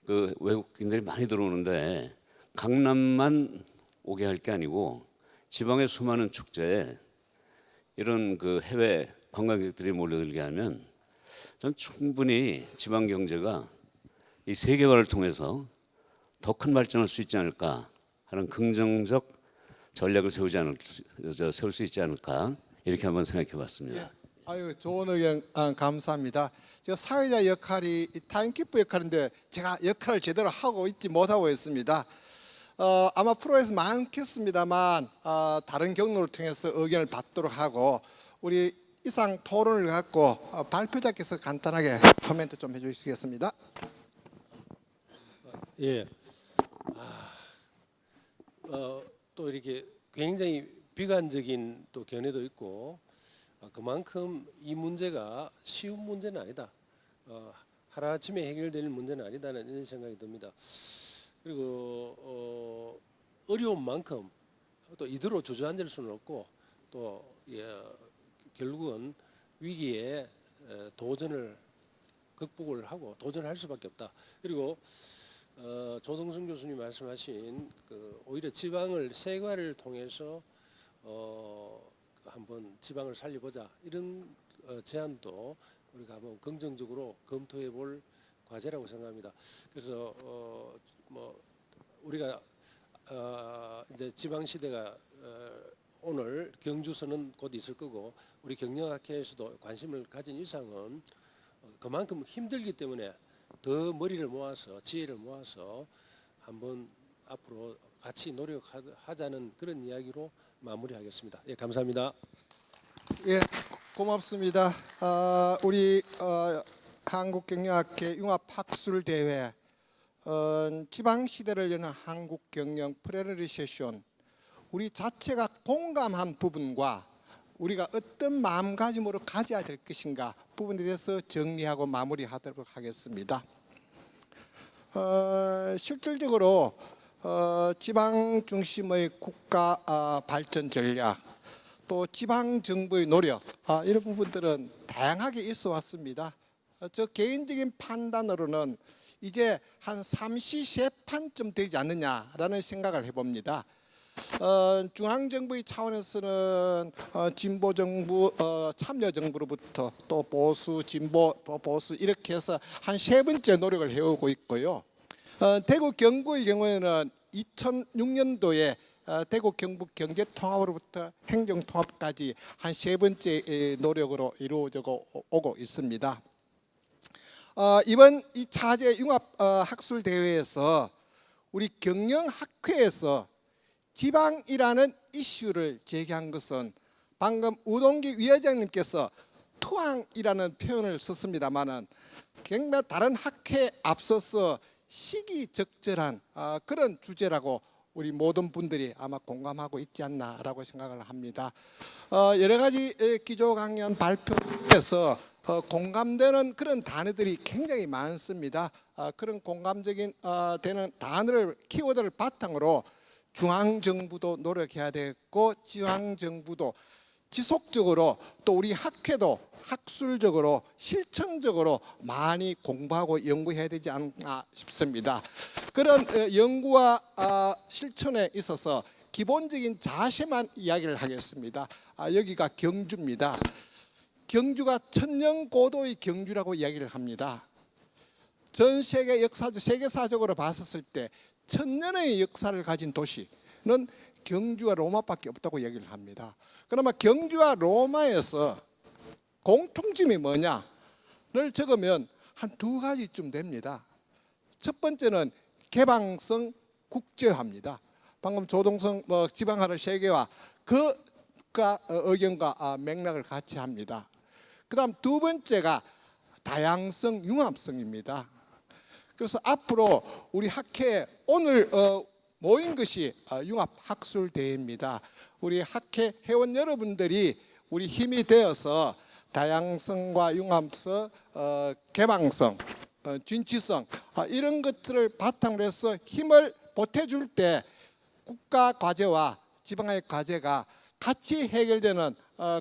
그 외국인들이 많이 들어오는데 강남만 오게 할 게 아니고 지방의 수많은 축제에 이런 그 해외 관광객들이 몰려들게 하면 전 충분히 지방 경제가 이 세계화를 통해서 더 큰 발전할 수 있지 않을까 하는 긍정적 전략을 세울 수 있지 않을까, 이렇게 한번 생각해봤습니다. 아유, 좋은 의견 감사합니다. 제가 사회자 역할이 타임키퍼 역할인데 제가 역할을 제대로 하고 있지 못하고 있습니다. 아마 프로에서 많겠습니다만 다른 경로를 통해서 의견을 받도록 하고, 우리 이상 토론을 갖고 발표자께서 간단하게 코멘트 좀 해주시겠습니다. 예. 또 이렇게 굉장히 비관적인 또 견해도 있고, 그만큼 이 문제가 쉬운 문제는 아니다. 하루아침에 해결될 문제는 아니다는 이런 생각이 듭니다. 그리고 어려운 만큼 또 이대로 주저앉을 수는 없고, 또 결국은 위기에 도전을 극복을 하고 도전할 수밖에 없다. 그리고 조동순 교수님 말씀하신 오히려 지방을 세계화를 통해서 한번 지방을 살려보자 이런 제안도 우리가 한번 긍정적으로 검토해볼 과제라고 생각합니다. 그래서 뭐 우리가 이제 지방 시대가 오늘 경주서는 곧 있을 거고 우리 경영학회에서도 관심을 가진 이상은 그만큼 힘들기 때문에 더 머리를 모아서 지혜를 모아서 한번 앞으로 같이 노력하자는 그런 이야기로 마무리하겠습니다. 예, 감사합니다. 예, 고맙습니다. 우리 한국경영학회 융합학술대회 지방시대를 여는 한국경영 플래너리 세션 우리 자체가 공감한 부분과 우리가 어떤 마음가짐으로 가져야 될 것인가 부분에 대해서 정리하고 마무리하도록 하겠습니다. 실질적으로 지방 중심의 국가 발전 전략 또 지방 정부의 노력 이런 부분들은 다양하게 있어 왔습니다. 저 개인적인 판단으로는 이제 한 3시3판쯤 되지 않느냐라는 생각을 해봅니다. 중앙정부의 차원에서는 진보정부, 참여정부로부터 또 보수, 진보, 또 보수 이렇게 해서 한 3번째 노력을 해오고 있고요. 대구 경북의 경우에는 2006년도에 대구 경북 경제통합으로부터 행정통합까지 한 3번째 노력으로 이루어져 오고 있습니다. 이번 이 차제 융합 학술 대회에서 우리 경영학회에서 지방이라는 이슈를 제기한 것은 방금 우동기 위원장님께서 투항이라는 표현을 썼습니다마는 굉장히 다른 학회에 앞서서 시기적절한 그런 주제라고 우리 모든 분들이 아마 공감하고 있지 않나라고 생각을 합니다. 여러 가지 기조 강연 발표에서 공감되는 그런 단어들이 굉장히 많습니다. 그런 공감적인 되는 단어를 키워드를 바탕으로 중앙정부도 노력해야 되겠고 지방정부도 지속적으로 또 우리 학회도 학술적으로 실천적으로 많이 공부하고 연구해야 되지 않나 싶습니다. 그런 연구와 실천에 있어서 기본적인 자세만 이야기를 하겠습니다. 여기가 경주입니다. 경주가 천년고도의 경주라고 이야기를 합니다. 전 세계 역사적 세계사적으로 봤었을 때 천년의 역사를 가진 도시는 경주와 로마밖에 없다고 얘기를 합니다. 그러면 경주와 로마에서 공통점이 뭐냐를 적으면 한 2가지쯤 됩니다. 첫 번째는 개방성 국제화입니다. 방금 조동성 지방화를 세계화 그가 의견과 맥락을 같이 합니다. 그다음 2번째가 다양성 융합성입니다. 그래서 앞으로 우리 학회 오늘 모인 것이 융합학술대회입니다. 우리 학회 회원 여러분들이 우리 힘이 되어서 다양성과 융합성, 개방성, 진취성 이런 것들을 바탕으로 해서 힘을 보태줄 때 국가 과제와 지방의 과제가 같이 해결되는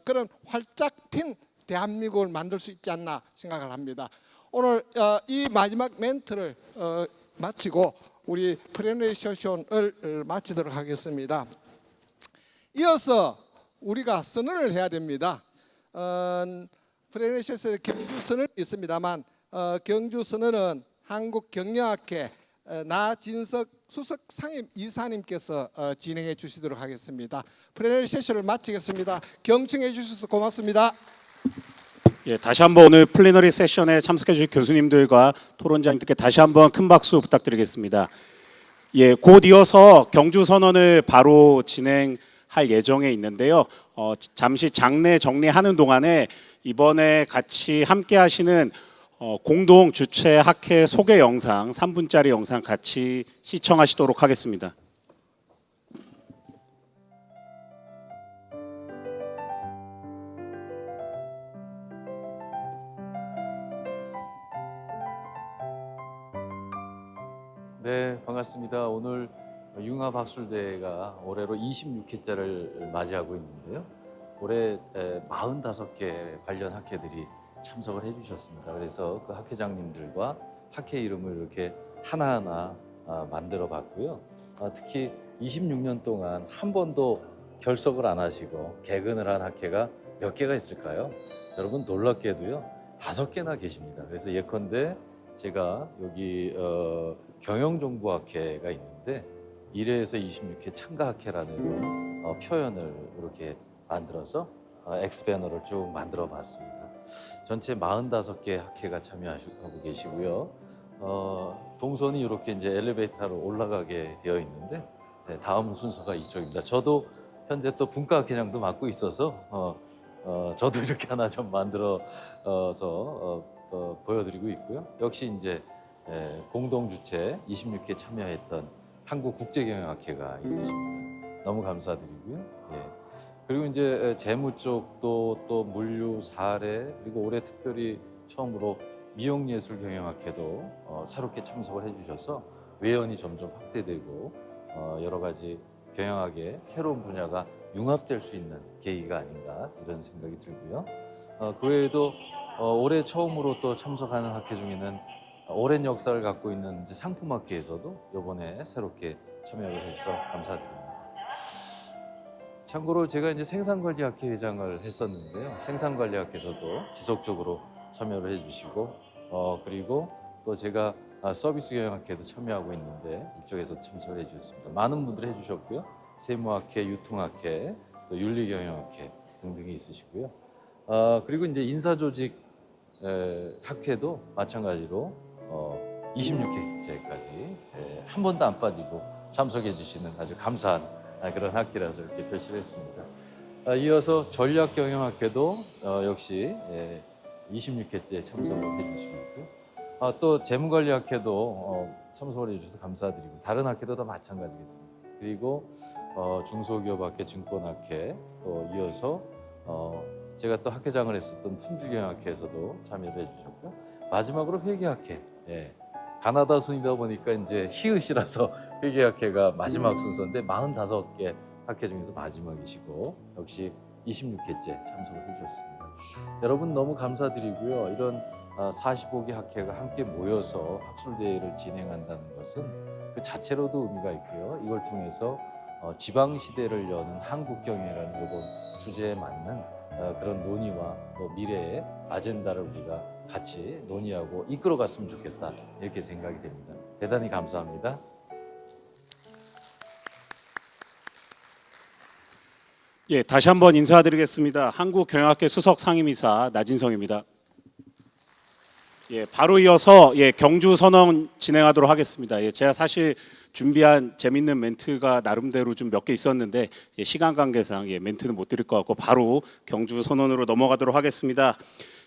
그런 활짝 핀 대한민국을 만들 수 있지 않나 생각을 합니다. 오늘 이 마지막 멘트를 마치고 우리 플래너리 세션을 마치도록 하겠습니다. 이어서 우리가 선언을 해야 됩니다. 플래너리 세션에 경주 선언이 있습니다만 경주 선언은 한국경영학회 나진석 수석 상임 이사님께서 진행해 주시도록 하겠습니다. 플래너리 세션을 마치겠습니다. 경청해 주셔서 고맙습니다. 예, 다시 한번 오늘 플래너리 세션에 참석해 주신 교수님들과 토론자님들께 다시 한번 큰 박수 부탁드리겠습니다. 예, 곧 이어서 경주 선언을 바로 진행할 예정에 있는데요. 잠시 장례 정리하는 동안에 이번에 같이 함께 하시는 공동 주최 학회 소개 영상 3분짜리 영상 같이 시청하시도록 하겠습니다. 네, 반갑습니다. 오늘 융합학술대회가 올해로 26회째를 맞이하고 있는데요. 올해 45개 관련 학회들이 참석을 해주셨습니다. 그래서 그 학회장님들과 학회 이름을 이렇게 하나하나 만들어 봤고요. 특히 26년 동안 한 번도 결석을 안 하시고 개근을 한 학회가 몇 개가 있을까요? 여러분 놀랍게도요 5개나 계십니다. 그래서 예컨대 제가 여기 경영정보학회가 있는데 1회에서 26회 참가학회라는 표현을 이렇게 만들어서 엑스배너를 쭉 만들어 봤습니다. 전체 45개 학회가 참여하고 계시고요. 동선이 이렇게 이제 엘리베이터로 올라가게 되어 있는데 네, 다음 순서가 이쪽입니다. 저도 현재 또 분과학회장도 맡고 있어서 저도 이렇게 하나 좀 만들어서 보여드리고 있고요. 역시 이제 공동 주최 26회 참여했던 한국국제경영학회가 있으십니다. 너무 감사드리고요. 예. 그리고 이제 재무 쪽도 또 물류, 사례 그리고 올해 특별히 처음으로 미용예술경영학회도 새롭게 참석을 해주셔서 외연이 점점 확대되고 여러 가지 경영학의 새로운 분야가 융합될 수 있는 계기가 아닌가 이런 생각이 들고요. 그 외에도 올해 처음으로 또 참석하는 학회 중에는 오랜 역사를 갖고 있는 이제 상품학회에서도 이번에 새롭게 참여를 해주셔서 감사드립니다. 참고로 제가 이제 생산관리학회 회장을 했었는데요. 생산관리학회에서도 지속적으로 참여를 해주시고 그리고 또 제가 서비스 경영학회도 참여하고 있는데 이쪽에서 참석을 해주셨습니다. 많은 분들이 해주셨고요. 세무학회, 유통학회, 또 윤리경영학회 등등이 있으시고요. 그리고 이제 인사조직 학회도 마찬가지로 26회째까지 한 번도 안 빠지고 참석해 주시는 아주 감사한 그런 학회라서 이렇게 표시를 했습니다. 이어서 전략경영학회도 역시 26회째 참석을 해주시고 있고요. 또 재무관리학회도 참석을 해주셔서 감사드리고 다른 학회도 다 마찬가지겠습니다. 그리고 중소기업학회, 증권학회 또 이어서 제가 또 학회장을 했었던 품질경영학회에서도 참여를 해주셨고요. 마지막으로 회계학회. 가나다 순이다 보니까 이제 히읗이라서 회계학회가 마지막 순서인데 45개 학회 중에서 마지막이시고 역시 26회째 참석을 해주셨습니다. 여러분 너무 감사드리고요. 이런 45개 학회가 함께 모여서 학술대회를 진행한다는 것은 그 자체로도 의미가 있고요. 이걸 통해서 지방시대를 여는 한국경영이라는 이번 주제에 맞는 그런 논의와 또 미래의 아젠다를 우리가 같이 논의하고 이끌어갔으면 좋겠다 이렇게 생각이 됩니다. 대단히 감사합니다. 예, 다시 한번 인사드리겠습니다. 한국경영학회 수석 상임이사 나진성입니다. 예, 바로 이어서 경주 선언 진행하도록 하겠습니다. 제가 사실 준비한 재밌는 멘트가 나름대로 좀 몇 개 있었는데 시간 관계상 멘트는 못 드릴 것 같고 바로 경주 선언으로 넘어가도록 하겠습니다.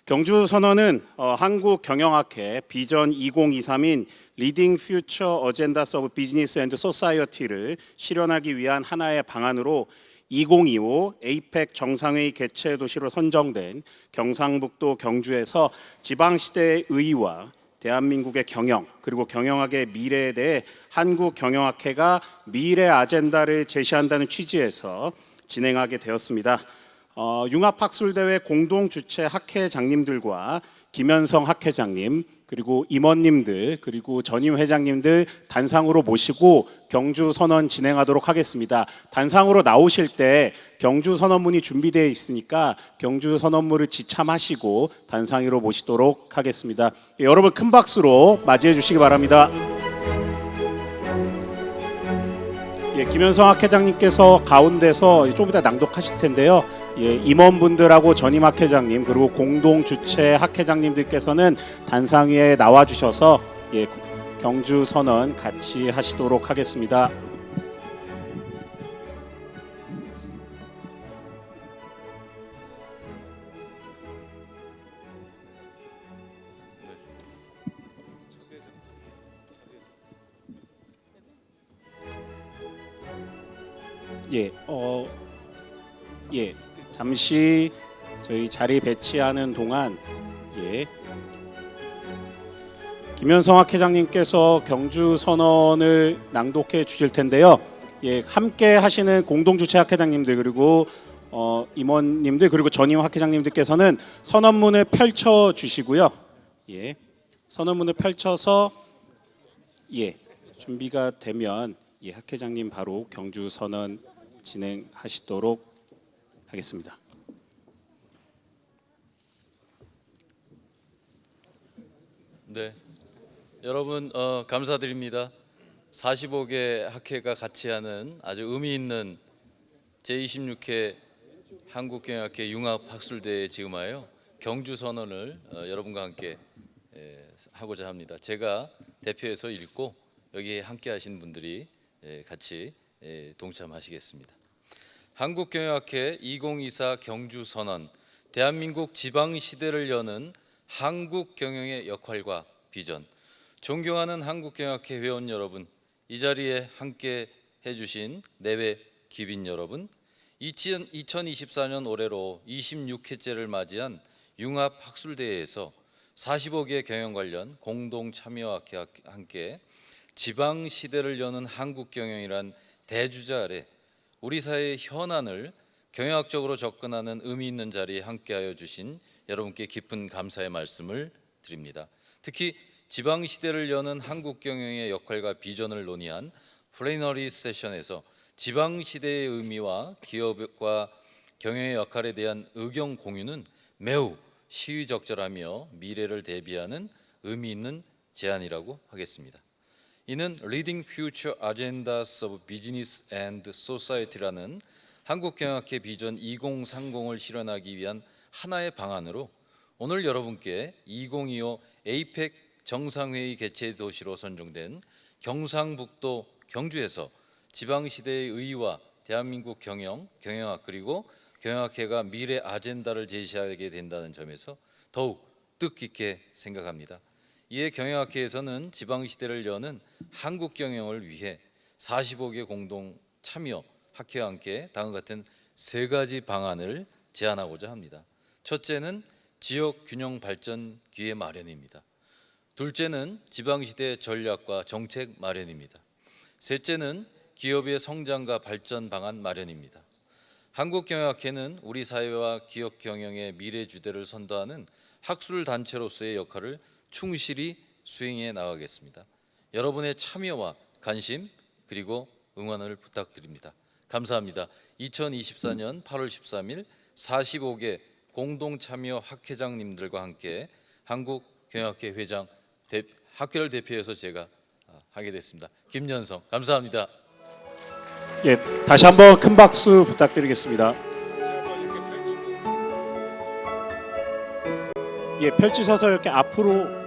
경주 선언은 한국경영학회 비전 2023인 리딩 퓨처 어젠다스 오브 비즈니스 앤드 소사이어티를 실현하기 위한 하나의 방안으로 2025 에이펙 정상회의 개최 도시로 선정된 경상북도 경주에서 지방시대의 의의와 대한민국의 경영 그리고 경영학의 미래에 대해 한국경영학회가 미래 아젠다를 제시한다는 취지에서 진행하게 되었습니다. 융합학술대회 공동 주최 학회장님들과 김현성 학회장님 그리고 임원님들 그리고 전임 회장님들 단상으로 모시고 경주 선언 진행하도록 하겠습니다. 단상으로 나오실 때 경주 선언문이 준비되어 있으니까 경주 선언문을 지참하시고 단상 위로 모시도록 하겠습니다. 여러분 큰 박수로 맞이해 주시기 바랍니다. 김현성 학회장님께서 가운데서 좀 이따 낭독하실 텐데요. 임원분들하고 전임 학회장님 그리고 공동 주최 학회장님들께서는 단상 위에 나와 주셔서 경주 선언 같이 하시도록 하겠습니다. 잠시 저희 자리 배치하는 동안 김현성 학회장님께서 경주 선언을 낭독해 주실 텐데요. 함께 하시는 공동 주최 학회장님들 그리고 임원님들 그리고 전임 학회장님들께서는 선언문을 펼쳐 주시고요. 선언문을 펼쳐서 준비가 되면 학회장님 바로 경주 선언 진행하시도록 하겠습니다. 네, 여러분 감사드립니다. 45개 학회가 같이 하는 아주 의미 있는 제26회 한국경영학회 융합학술대회에 지금 하여 경주 선언을 여러분과 함께 하고자 합니다. 제가 대표해서 읽고 여기 함께 하신 분들이 같이 동참하시겠습니다. 한국경영학회 2024 경주 선언, 대한민국 지방 시대를 여는 한국 경영의 역할과 비전. 존경하는 한국경영학회 회원 여러분, 이 자리에 함께 해주신 내외 귀빈 여러분, 2024년 올해로 26회째를 맞이한 융합학술대회에서 45개 경영 관련 공동 참여와 함께 지방 시대를 여는 한국 경영이란 대주자 아래 우리 사회의 현안을 경영학적으로 접근하는 의미 있는 자리에 함께하여 주신 여러분께 깊은 감사의 말씀을 드립니다. 특히 지방 시대를 여는 한국 경영의 역할과 비전을 논의한 플래너리 세션에서 지방 시대의 의미와 기업과 경영의 역할에 대한 의견 공유는 매우 시의적절하며 미래를 대비하는 의미 있는 제안이라고 하겠습니다. 이는 Leading Future Agendas of Business and Society라는 한국경영학회 비전 2030을 실현하기 위한 하나의 방안으로 오늘 여러분께 2025 에이펙 정상회의 개최 도시로 선정된 경상북도 경주에서 지방시대의 의의와 대한민국 경영학 그리고 경영학회가 미래 아젠다를 제시하게 된다는 점에서 더욱 뜻깊게 생각합니다. 이에 경영학회에서는 지방시대를 여는 한국 경영을 위해 45개 공동 참여 학회와 함께 다음과 같은 세 가지 방안을 제안하고자 합니다. 첫째는 지역 균형 발전 기회 마련입니다. 둘째는 지방시대 전략과 정책 마련입니다. 셋째는 기업의 성장과 발전 방안 마련입니다. 한국경영학회는 우리 사회와 기업 경영의 미래 주대를 선도하는 학술 단체로서의 역할을 충실히 수행해 나가겠습니다. 여러분의 참여와 관심 그리고 응원을 부탁드립니다. 감사합니다. 2024년 8월 13일 45개 공동참여 학회장님들과 함께 한국경영학회 회장 학회를 대표해서 제가 하게 됐습니다. 김연성 감사합니다. 예, 다시 한번 큰 박수 부탁드리겠습니다. 예, 펼치셔서 이렇게 앞으로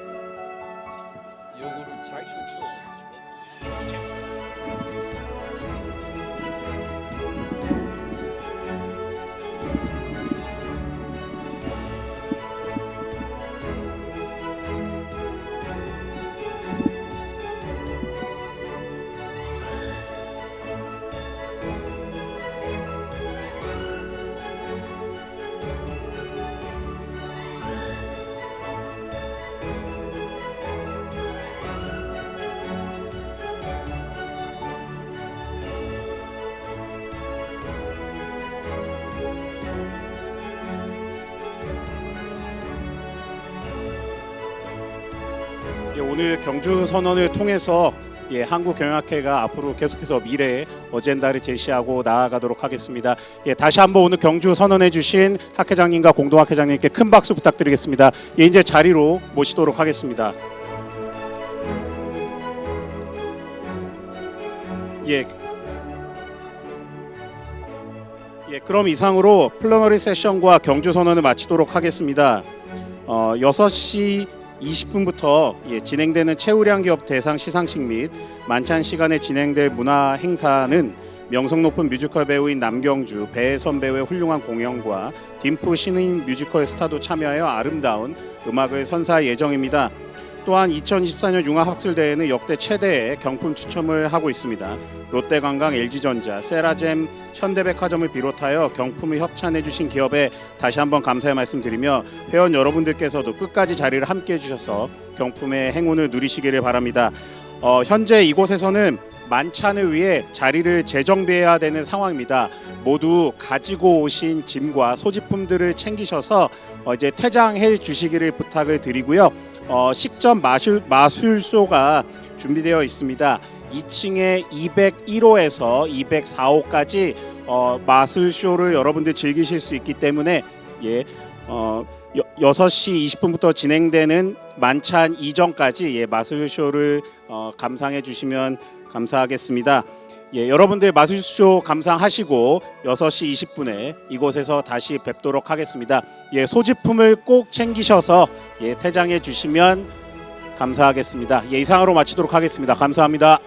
오늘 경주 선언을 통해서 한국경영학회가 앞으로 계속해서 미래의 어젠다를 제시하고 나아가도록 하겠습니다. 다시 한번 오늘 경주 선언해 주신 학회장님과 공동학회장님께 큰 박수 부탁드리겠습니다. 이제 자리로 모시도록 하겠습니다. 그럼 이상으로 플래너리 세션과 경주 선언을 마치도록 하겠습니다. 6시 20분부터 진행되는 최우량 기업 대상 시상식 및 만찬 시간에 진행될 문화 행사는 명성 높은 뮤지컬 배우인 남경주, 배혜선 배우의 훌륭한 공연과 딤프 신인 뮤지컬 스타도 참여하여 아름다운 음악을 선사할 예정입니다. 또한 2024년 융합학술대회는 역대 최대의 경품 추첨을 하고 있습니다. 롯데관광, LG전자, 세라젬, 현대백화점을 비롯하여 경품을 협찬해 주신 기업에 다시 한번 감사의 말씀드리며 회원 여러분들께서도 끝까지 자리를 함께 해주셔서 경품의 행운을 누리시기를 바랍니다. 현재 이곳에서는 만찬을 위해 자리를 재정비해야 되는 상황입니다. 모두 가지고 오신 짐과 소지품들을 챙기셔서 이제 퇴장해 주시기를 부탁을 드리고요. 식전 마술쇼가 준비되어 있습니다. 2층에 201호에서 204호까지 마술쇼를 여러분들 즐기실 수 있기 때문에 6시 20분부터 진행되는 만찬 이전까지 마술쇼를 감상해 주시면 감사하겠습니다. 여러분들 마술쇼 감상하시고 6시 20분에 이곳에서 다시 뵙도록 하겠습니다. 소지품을 꼭 챙기셔서 퇴장해 주시면 감사하겠습니다. 이상으로 마치도록 하겠습니다. 감사합니다.